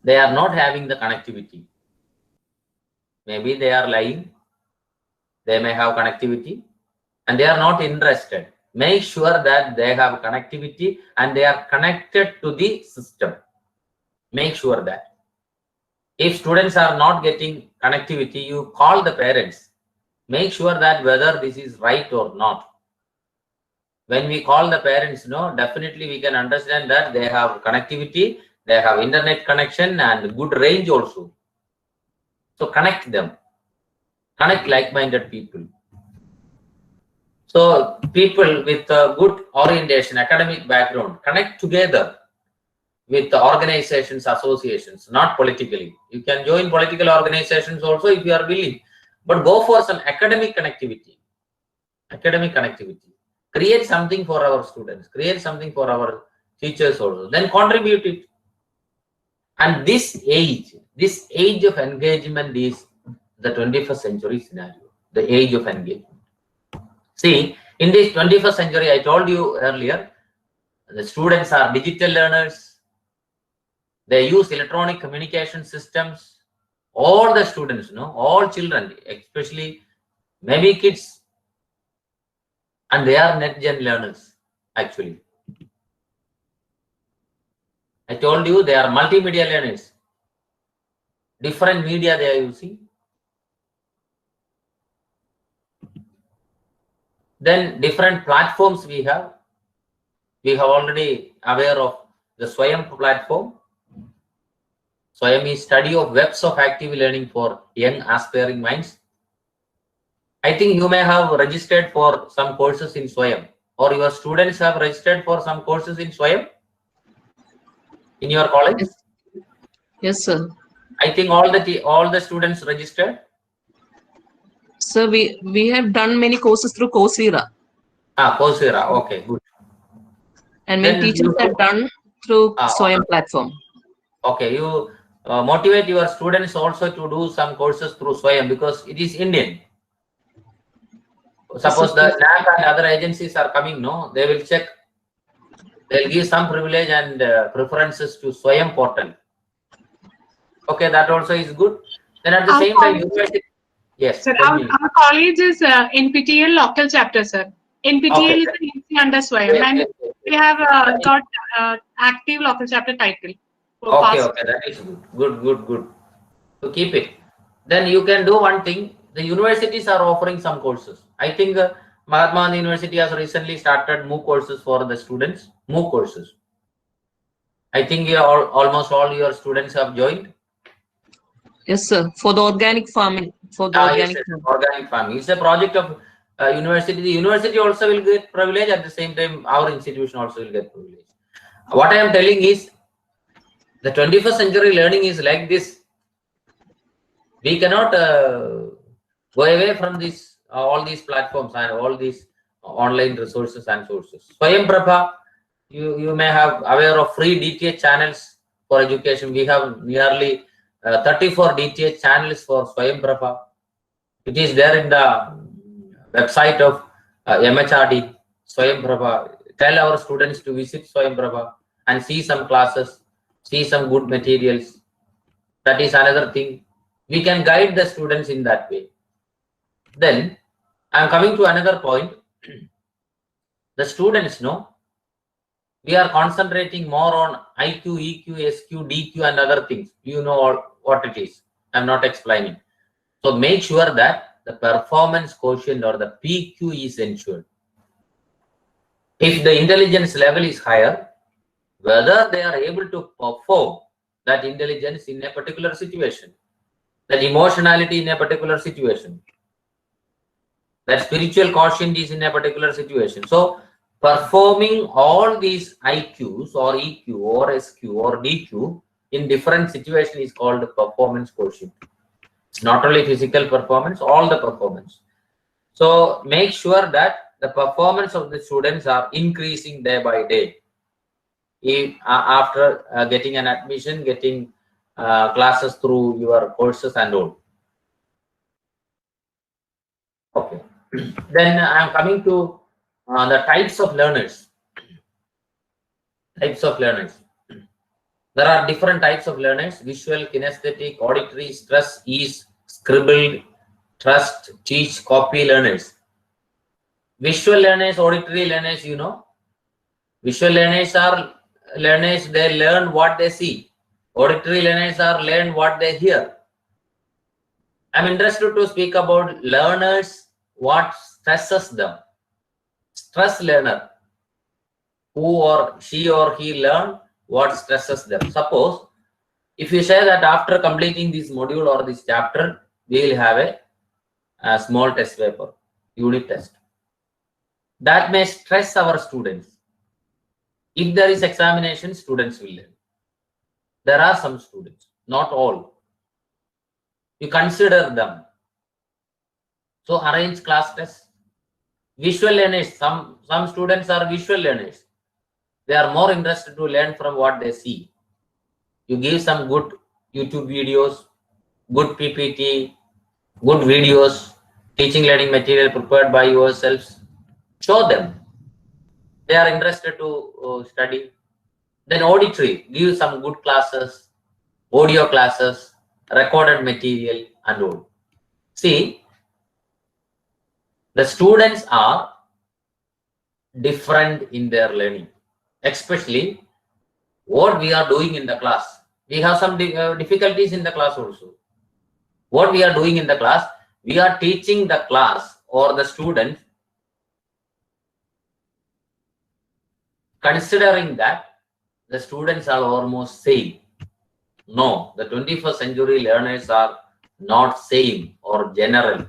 they are not having the connectivity. Maybe they are lying. They may have connectivity and they are not interested. Make sure that they have connectivity and they are connected to the system. Make sure that. If students are not getting connectivity, you call the parents. Make sure that whether this is right or not. When we call the parents, definitely we can understand that they have connectivity, they have internet connection and good range also. So connect them, connect like-minded people. So people with a good orientation, academic background, connect together with the organizations, associations, not politically. You can join political organizations also if you are willing, but go for some academic connectivity. Academic connectivity. Create something for our students, create something for our teachers also, then contribute it. And this age of engagement is the 21st century scenario, the age of engagement. See, in this 21st century, I told you earlier, the students are digital learners. They use electronic communication systems. All the students, all children, especially maybe kids, and they are net gen learners, actually. I told you they are multimedia learners. Different media they are using. Then different platforms we have. We have already aware of the Swayam platform. Swayam is study of webs of active learning for young aspiring minds. I think you may have registered for some courses in Swayam, or your students have registered for some courses in Swayam in your college. Yes, sir. I think all the students registered. Sir, we have done many courses through Coursera. Coursera. Okay, good. And many teachers have done through Swayam platform. Okay, you motivate your students also to do some courses through Swayam because it is Indian. Suppose the NAC and other agencies are coming, they will check. They'll give some privilege and preferences to Swayam portal. Okay, that also is good. Then at the same time, university. Yes. Sir, our college is NPTEL local chapter, sir. NPTEL is under Swayam, and we have got active local chapter title. Okay, that is good. Good. So keep it. Then you can do one thing. The universities are offering some courses. I think Mahatma Gandhi University has recently started MOOC courses for the students. MOOC courses. I think almost all your students have joined. Yes, sir. For the organic farming. Organic farming. It's a project of university. The university also will get privilege. At the same time, our institution also will get privilege. What I am telling is, the 21st century learning is like this. We cannot go away from this, all these platforms and all these online resources and sources. Swayam Prabha, you may have aware of free DTH channels for education. We have nearly 34 DTH channels for Swayam Prabha. It is there in the website of MHRD, Swayam Prabha. Tell our students to visit Swayam Prabha and see some classes, see some good materials. That is another thing. We can guide the students in that way. Then I am coming to another point. The students we are concentrating more on IQ, EQ, SQ, DQ and other things. You know what it is. I am not explaining. So make sure that the performance quotient or the PQ is ensured. If the intelligence level is higher, whether they are able to perform that intelligence in a particular situation, that emotionality in a particular situation, that spiritual quotient is in a particular situation. So performing all these IQs or EQ or SQ or DQ in different situations is called performance quotient. It's not only physical performance, all the performance. So make sure that the performance of the students are increasing day by day. If, after getting an admission, getting classes through your courses and all. Okay. Then I am coming to the types of learners. Types of learners. There are different types of learners: visual, kinesthetic, auditory, stress, ease, scribble, trust, teach, copy learners. Visual learners, auditory learners, Visual learners are learners, they learn what they see. Auditory learners are learn what they hear. I'm interested to speak about learners, what stresses them. Stress learner, who or she or he learn what stresses them. Suppose if you say that after completing this module or this chapter, we will have a small test paper, unit test. That may stress our students. If there is examination, students will learn. There are some students, not all. You consider them. So arrange class tests. Visual learners, some students are visual learners. They are more interested to learn from what they see. You give some good YouTube videos, good PPT, good videos, teaching learning material prepared by yourselves. Show them. They are interested to study. Then auditory, give some good classes, audio classes, recorded material and all. See, the students are different in their learning, especially what we are doing in the class. We have some difficulties in the class also. What we are doing in the class, we are teaching the class or the student considering that the students are almost same. No, the 21st century learners are not same or general.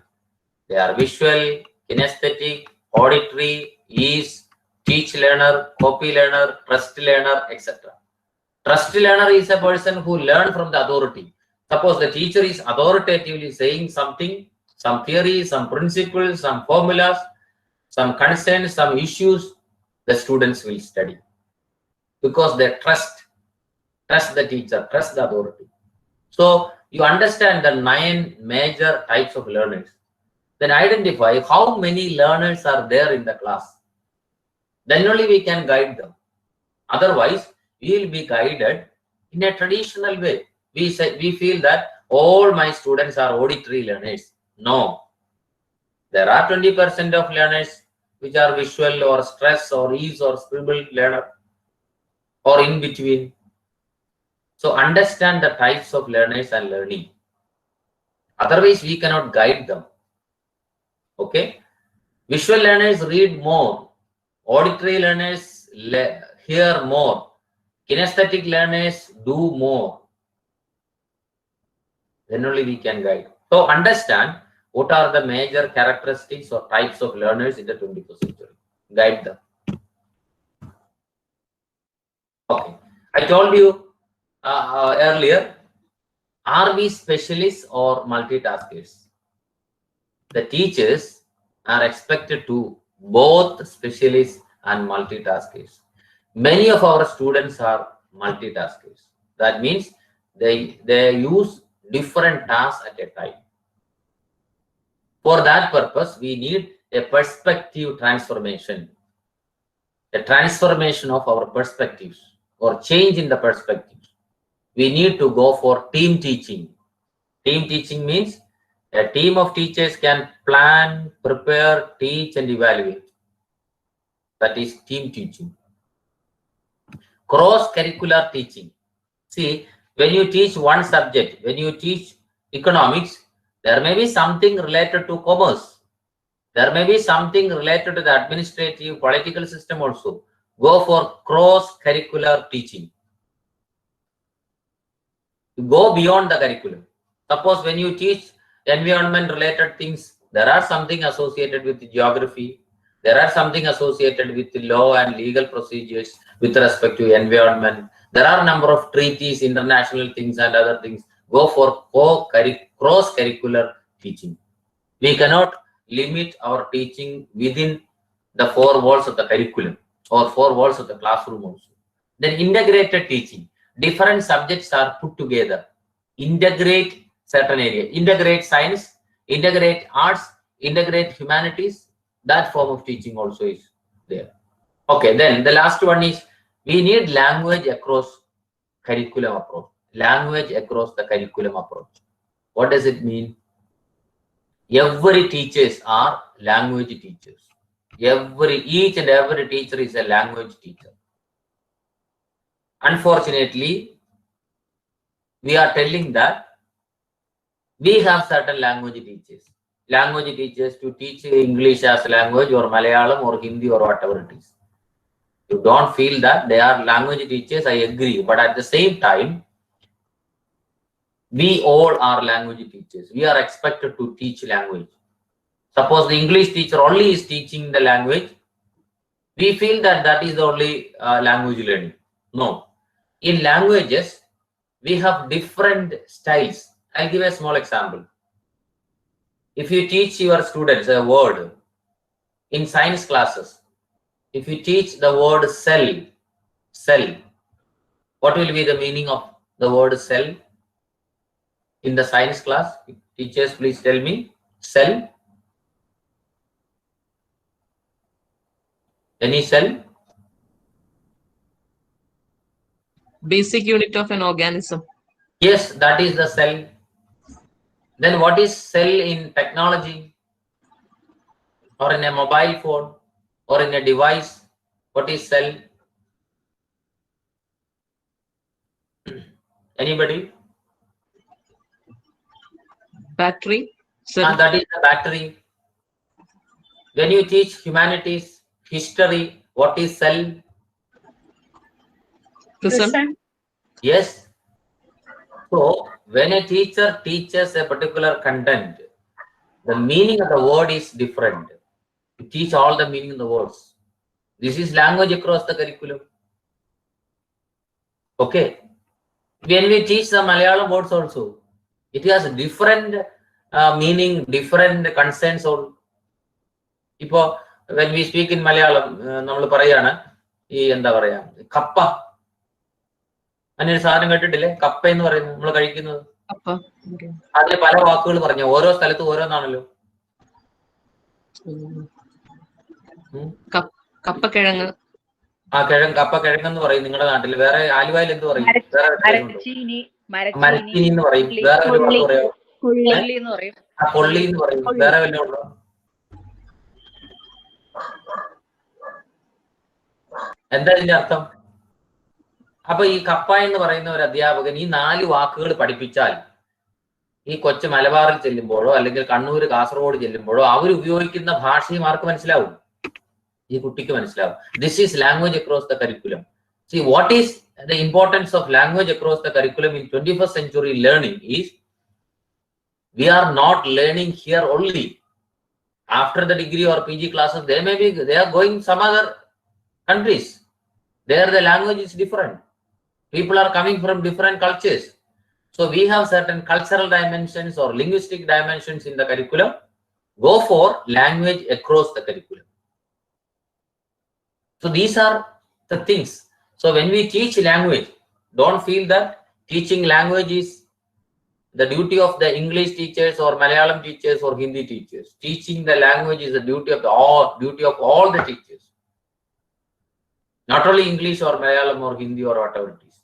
They are visual, kinesthetic, auditory, ease, teach learner, copy learner, trust learner, etc. Trust learner is a person who learns from the authority. Suppose the teacher is authoritatively saying something, some theory, some principles, some formulas, some concerns, some issues, the students will study. Because they trust the teacher, trust the authority. So you understand the 9 major types of learners. Then identify how many learners are there in the class. Then only we can guide them. Otherwise, we will be guided in a traditional way. We feel that all my students are auditory learners. No. There are 20% of learners which are visual or stress or ease or scribble learner or in between. So understand the types of learners and learning. Otherwise, we cannot guide them. Okay? Visual learners read more. Auditory learners hear more. Kinesthetic learners do more. Then only we can guide. So understand what are the major characteristics or types of learners in the 21st century. Guide them. Okay. I told you earlier, are we specialists or multitaskers? The teachers are expected to both specialists and multitaskers. Many of our students are multitaskers. That means they use different tasks at a time. For that purpose, we need a perspective transformation. A transformation of our perspectives or change in the perspectives. We need to go for team teaching. Team teaching means a team of teachers can plan, prepare, teach, and evaluate. That is team teaching. Cross-curricular teaching. See, when you teach one subject, when you teach economics, there may be something related to commerce. There may be something related to the administrative, political system also. Go for cross-curricular teaching. Go beyond the curriculum. Suppose when you teach environment-related things, there are something associated with geography. There are something associated with law and legal procedures with respect to environment. There are a number of treaties, international things and other things. Go for cross-curricular teaching. We cannot limit our teaching within the 4 walls of the curriculum or 4 walls of the classroom also. Then integrated teaching. Different subjects are put together. Integrate certain area. Integrate science, integrate arts, integrate humanities. That form of teaching also is there. Okay, then the last one is we need language across curriculum approach. Language across the curriculum approach. What does it mean? Every teachers are language teachers. Each and every teacher is a language teacher. Unfortunately, we are telling that we have certain language teachers to teach English as a language or Malayalam or Hindi or whatever it is. You don't feel that they are language teachers, I agree. But at the same time, we all are language teachers. We are expected to teach language. Suppose the English teacher only is teaching the language, we feel that that is the only language learning. No. In languages, we have different styles. I'll give a small example. If you teach your students a word in science classes, if you teach the word cell, what will be the meaning of the word cell in the science class? Teachers, please tell me. Cell. Any cell? Basic unit of an organism. Yes, that is the cell. Then what is cell in technology? Or in a mobile phone? Or in a device? What is cell? Anybody? Battery. Cell. That is the battery. When you teach humanities, history, what is cell? Prism. Yes. So when a teacher teaches a particular content, the meaning of the word is different. You teach all the meaning of the words. This is language across the curriculum. Okay. When we teach the Malayalam words also, it has different meaning, different concerns. Or when we speak in Malayalam, nammal parayana ee endha paraya kappa anil sadhanam kettitille kappa ennu parayunu nammal കഴിക്കുന്നത് Kappa. അതിലെ പല വാക്കുകൾ പറഞ്ഞു ഓരോ സ്ഥലത്ത് ഓരോന്നാണല്ലോ കപ്പ കിഴങ്ങ് കപ്പ കിഴങ്ങെന്ന് പറയും നിങ്ങളുടെ നാട്ടിൽ വേറെ ആലുവയിൽ എന്ത് പറയും മരച്ചീനി എന്ന് പറയും വേറെ ഒരു വാക്ക് പറയാം കൊള്ളി എന്ന് പറയും വേറെ വല്ലതും ഉണ്ടോ എന്താ ഇതിന്റെ അർത്ഥം അപ്പൊ ഈ കപ്പ എന്ന് പറയുന്ന ഒരു അധ്യാപകൻ ഈ 4 വാക്കുകൾ പഠിപ്പിച്ചാൽ ഈ കൊച്ചു മലബാറിൽ ചെല്ലുമ്പോഴോ അല്ലെങ്കിൽ കണ്ണൂർ കാസർഗോഡ് ചെല്ലുമ്പോഴോ അവർ ഉപയോഗിക്കുന്ന ഭാഷയും ആർക്ക് മനസ്സിലാവും ഈ കുട്ടിക്ക് മനസ്സിലാവും this is language across the curriculum see what is the importance of language across the curriculum in 21st century learning is we are not learning here only after the degree or PG classes. They are going some other countries. There the language is different. People are coming from different cultures. So we have certain cultural dimensions or linguistic dimensions in the curriculum. Go for language across the curriculum. So these are the things. So when we teach language, don't feel that teaching language is the duty of the English teachers or Malayalam teachers or Hindi teachers. Teaching the language is the duty of all the teachers. Not only English or Malayalam or Hindi or whatever it is.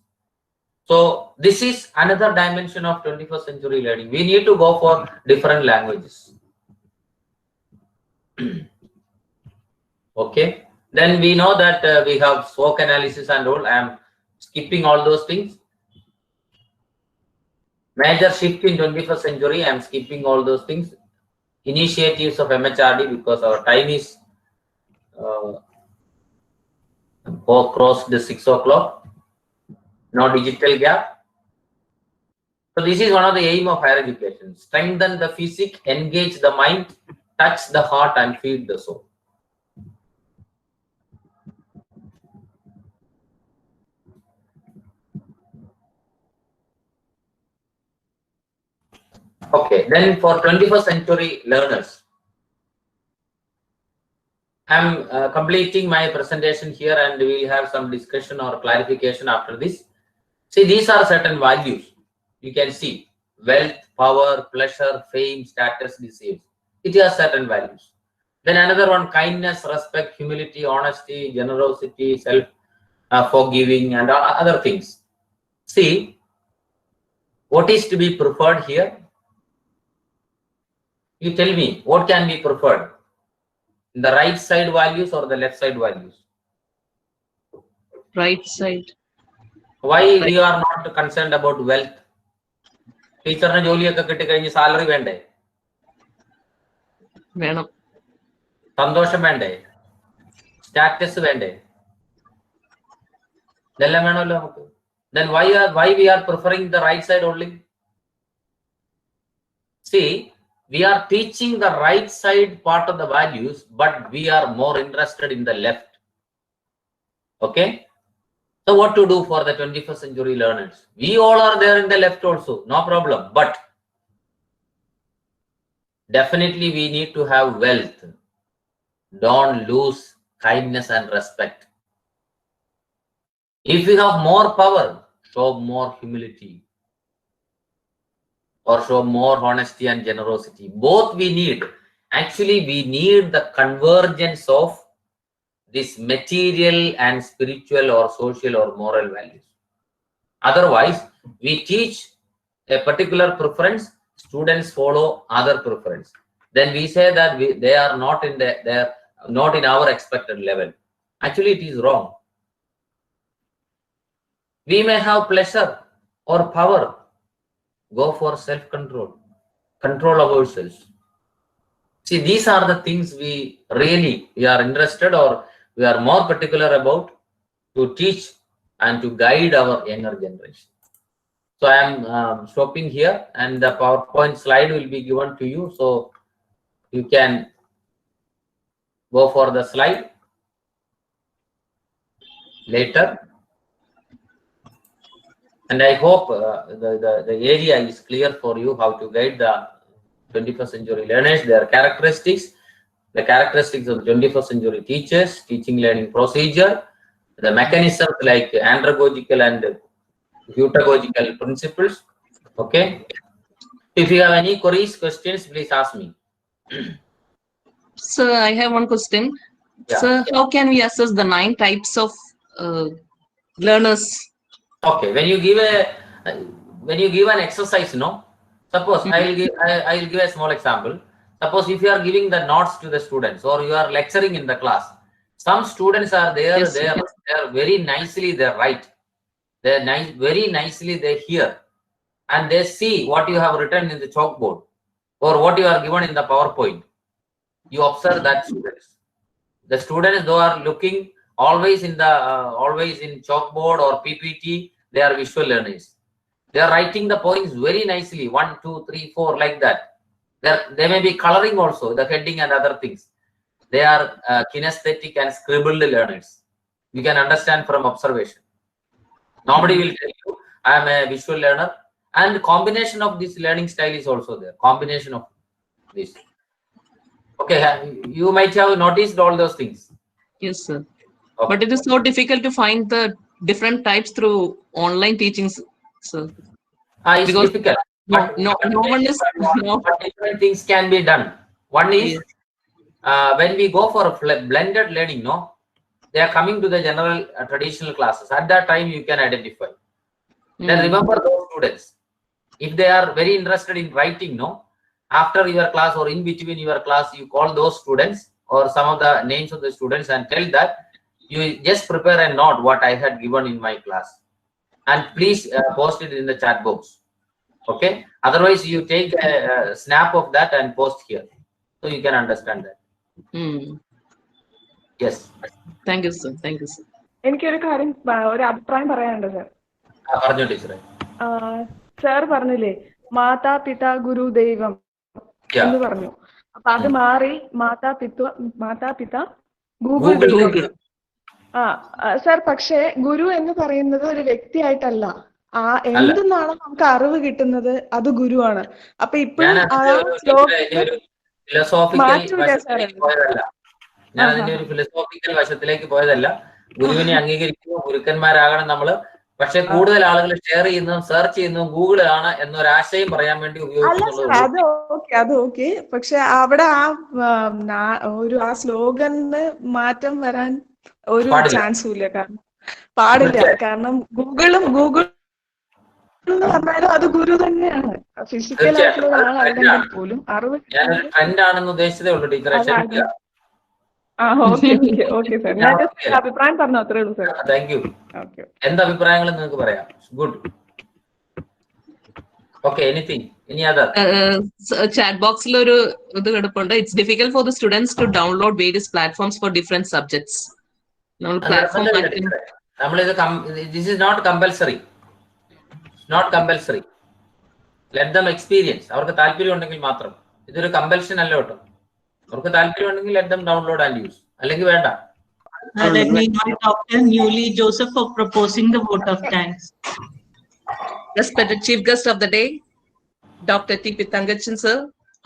So this is another dimension of 21st century learning. We need to go for different languages. Okay. Then we know that we have SWOT analysis and all. I am skipping all those things. Major shift in 21st century, I am skipping all those things. Initiatives of MHRD because our time is crossed the 6 o'clock. No digital gap. So this is one of the aim of higher education. Strengthen the physique, engage the mind, touch the heart and feed the soul. Okay, then for 21st century learners, I'm completing my presentation here and we will have some discussion or clarification after this. See, these are certain values. You can see wealth, power, pleasure, fame, status, disease. It has certain values. Then another one, kindness, respect, humility, honesty, generosity, self-forgiving and other things. See, what is to be preferred here? You tell me, what can be preferred? The right side values or the left side values? Right side. Why we are not concerned about wealth? ടീച്ചറിന് ജോലിയൊക്കെ കിട്ടിക്കഴിഞ്ഞ് salary വേണ്ടേ? വേണം. സന്തോഷം വേണ്ടേ? Status വേണ്ടേ? ഇതെല്ലാം വേണമല്ലോ നമുക്ക്. Then why we are preferring the right side only? See, we are teaching the right side part of the values, but we are more interested in the left. Okay? So what to do for the 21st century learners? We all are there in the left also, no problem. But definitely we need to have wealth. Don't lose kindness and respect. If you have more power, show more humility or show more honesty and generosity. Both we need. Actually, we need the convergence of this material and spiritual or social or moral values. Otherwise, we teach a particular preference, students follow other preference. Then we say that they are not in not in our expected level. Actually, it is wrong. We may have pleasure or power. Go for self-control. Control ourselves. See, these are the things we are interested or we are more particular about to teach and to guide our younger generation. So I am stopping here, and the PowerPoint slide will be given to you. So you can go for the slide later. And I hope the area is clear for you how to guide the 21st century learners, their characteristics, the characteristics of 21st century teachers, teaching learning procedure, the mechanisms like andragogical and heutagogical principles. Okay. If you have any queries, questions, please ask me. Sir, I have one question. Yeah. Sir, how can we assess the 9 types of learners? Okay, when you give an exercise, suppose I will give a small example. Suppose if you are giving the notes to the students or you are lecturing in the class, some students are there, Yes, they are very nicely they write, very nicely they hear, and they see what you have written in the chalkboard or what you are given in the PowerPoint. You observe that students. The students though are looking always in chalkboard or PPT. They are visual learners. They are writing the points very nicely, 1, 2, 3, 4, like that. They may be coloring also, the heading and other things. They are kinesthetic and scribbled learners. You can understand from observation. Nobody will tell you, I am a visual learner. And combination of this learning style is also there. Combination of this. Okay, you might have noticed all those things. Yes, sir. Okay. But it is so difficult to find the different types through online teachings, sir. It's Because difficult. no one is. No. But different things can be done. One is when we go for a blended learning, they are coming to the general traditional classes. At that time, you can identify. Then remember those students. If they are very interested in writing, after your class or in between your class, you call those students or some of the names of the students and tell that you just prepare a note what I had given in my class, and please post it in the chat box. Okay. Otherwise, you take a snap of that and post here, so you can understand that. Yes. Thank you, sir. Thank you, sir. എനിക്കൊരു കാര്യം ഒരു അഭിപ്രായം പറയാനുണ്ട് sir. പറഞ്ഞോ ടീച്ചറെ. Sir പറഞ്ഞില്ലേ മാതാപിതാ ഗുരു ദൈവം എന്ന് പറഞ്ഞു. അപ്പൊ അത് മാറി മാതാപിതാ ഗൂഗിൾ ദൈവം. സാർ, പക്ഷേ ഗുരു എന്ന് പറയുന്നത് ഒരു വ്യക്തിയായിട്ടല്ല. എന്തെന്നാണോ നമുക്ക് അറിവ് കിട്ടുന്നത് അത് ഗുരുവാണ്. അപ്പൊ ഇപ്പോഴും ഞാൻ അതിന്റെ ഒരു ഫിലോസോഫിക്കൽ വശത്തിലേക്ക് പോയതല്ല. ഗുരുവിനെ അംഗീകരിക്കുന്നു, ഗുരുക്കന്മാരാകണം നമ്മള്. പക്ഷെ കൂടുതൽ ആളുകൾ ഷെയർ ചെയ്യുന്നതും സെർച്ച് ചെയ്യുന്നതും ഗൂഗിളാണ് എന്നൊരാശയം പറയാൻ വേണ്ടി ഉപയോഗിക്കുന്നത്. അത് ഓക്കെ. പക്ഷെ അവിടെ ആ സ്ലോഗന് മാറ്റം വരാൻ ഒരു ചാൻസും ഇല്ല. കാരണം പാടില്ല. കാരണം ഗൂഗിൾ എന്ന് പറഞ്ഞാലും അത് ഗുരു തന്നെയാണ്. ഫിസിക്കൽ ആയിട്ടുള്ള ഒരാളാണെങ്കിൽ പോലും അറിവ് ട്രെൻഡ് ആണെന്ന് ഉദ്ദേശിച്ചതേ ഉള്ളൂ ടീച്ചറെ. Okay sir. ഞാൻ അഭിപ്രായം പറഞ്ഞു, അത്രേ ഉള്ളൂ സാർ. Thank you. എന്ത് അഭിപ്രായങ്ങൾ നിങ്ങൾക്ക് പറയാം? Good. Okay, anything? Any other? Chat box it's difficult for the students to download various platforms for different subjects. Platform this is not compulsory. It's not compulsory. Let them experience. അവർക്ക് താല്പര്യം ഉണ്ടെങ്കിൽ മാത്രം. ഇതൊരു compulsion അല്ല കേട്ടോ. അവർക്ക് താല്പര്യം ഉണ്ടെങ്കിൽ let them download and use. അല്ലെങ്കിൽ വേണ്ട. Let me invite Dr. Newly Joseph for proposing the vote of thanks. Respected Chief Guest of the day, Dr. T.P. Thangachan sir,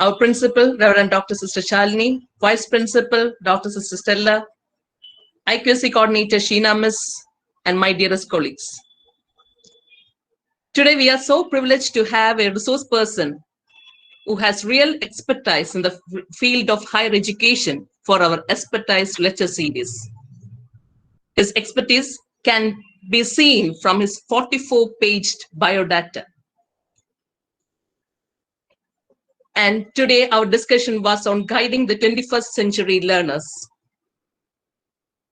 our Principal, Reverend Dr. Sister Shalini, Vice Principal, Dr. Sister Stella, IQAC Coordinator Sheena Miss, and my dearest colleagues. Today we are so privileged to have a resource person who has real expertise in the field of higher education for our expertise lecture series. His expertise can be seen from his 44-paged biodata. And today our discussion was on guiding the 21st century learners.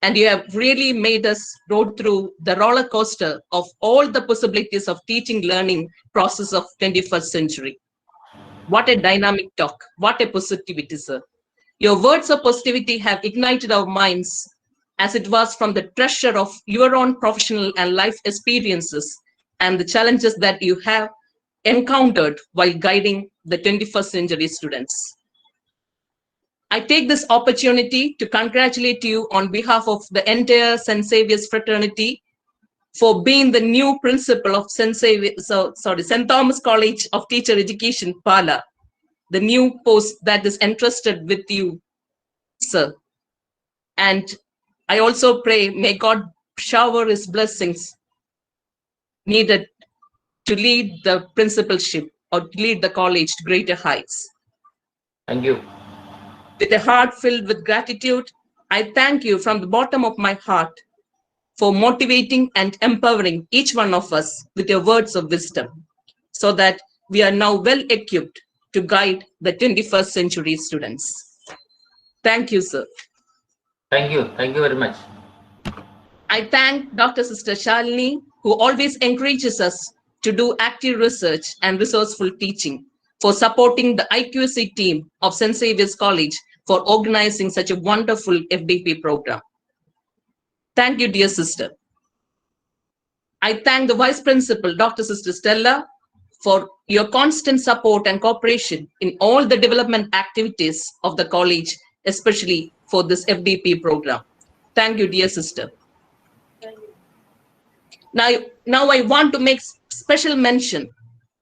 And you have really made us go through the roller coaster of all the possibilities of teaching learning process of 21st century. What a dynamic talk. What a positivity, sir. Your words of positivity have ignited our minds as it was from the treasure of your own professional and life experiences and the challenges that you have encountered while guiding the 21st century students. I take this opportunity to congratulate you on behalf of the entire St. Xavier's fraternity for being the new principal of St. Thomas College of Teacher Education, Pala, the new post that is entrusted with you, sir. And I also pray, may God shower his blessings needed to lead the principalship or to lead the college to greater heights. Thank you. With a heart filled with gratitude, I thank you from the bottom of my heart for motivating and empowering each one of us with your words of wisdom, so that we are now well equipped to guide the 21st century students. Thank you, sir. Thank you. Thank you very much. I thank Dr. Sister Shalini, who always encourages us to do active research and resourceful teaching, for supporting the IQAC team of St. Xavier's College for organizing such a wonderful FDP program. Thank you, dear sister. I thank the Vice Principal, Dr. Sister Stella, for your constant support and cooperation in all the development activities of the college, especially for this FDP program. Thank you, dear sister. Now I want to make special mention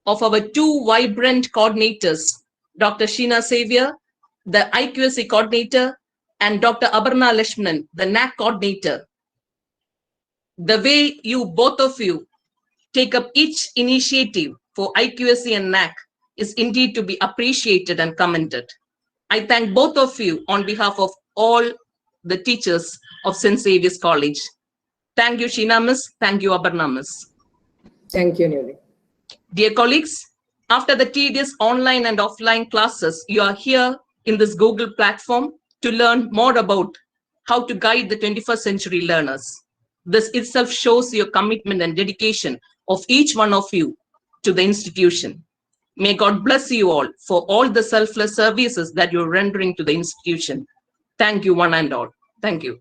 of our two vibrant coordinators, Dr. Sheena Xavier, the IQAC coordinator, and Dr. Aparna Lashmanan, the NAC coordinator. The way you, both of you, take up each initiative for IQAC and NAC is indeed to be appreciated and commended. I thank both of you on behalf of all the teachers of St. Xavier's College. Thank you, Sheena Miss. Thank you, Aparna Miss. Thank you, Newly. Dear colleagues, after the tedious online and offline classes, you are here in this Google platform to learn more about how to guide the 21st century learners. This itself shows your commitment and dedication of each one of you to the institution. May God bless you all for all the selfless services that you're rendering to the institution. Thank you, one and all. Thank you.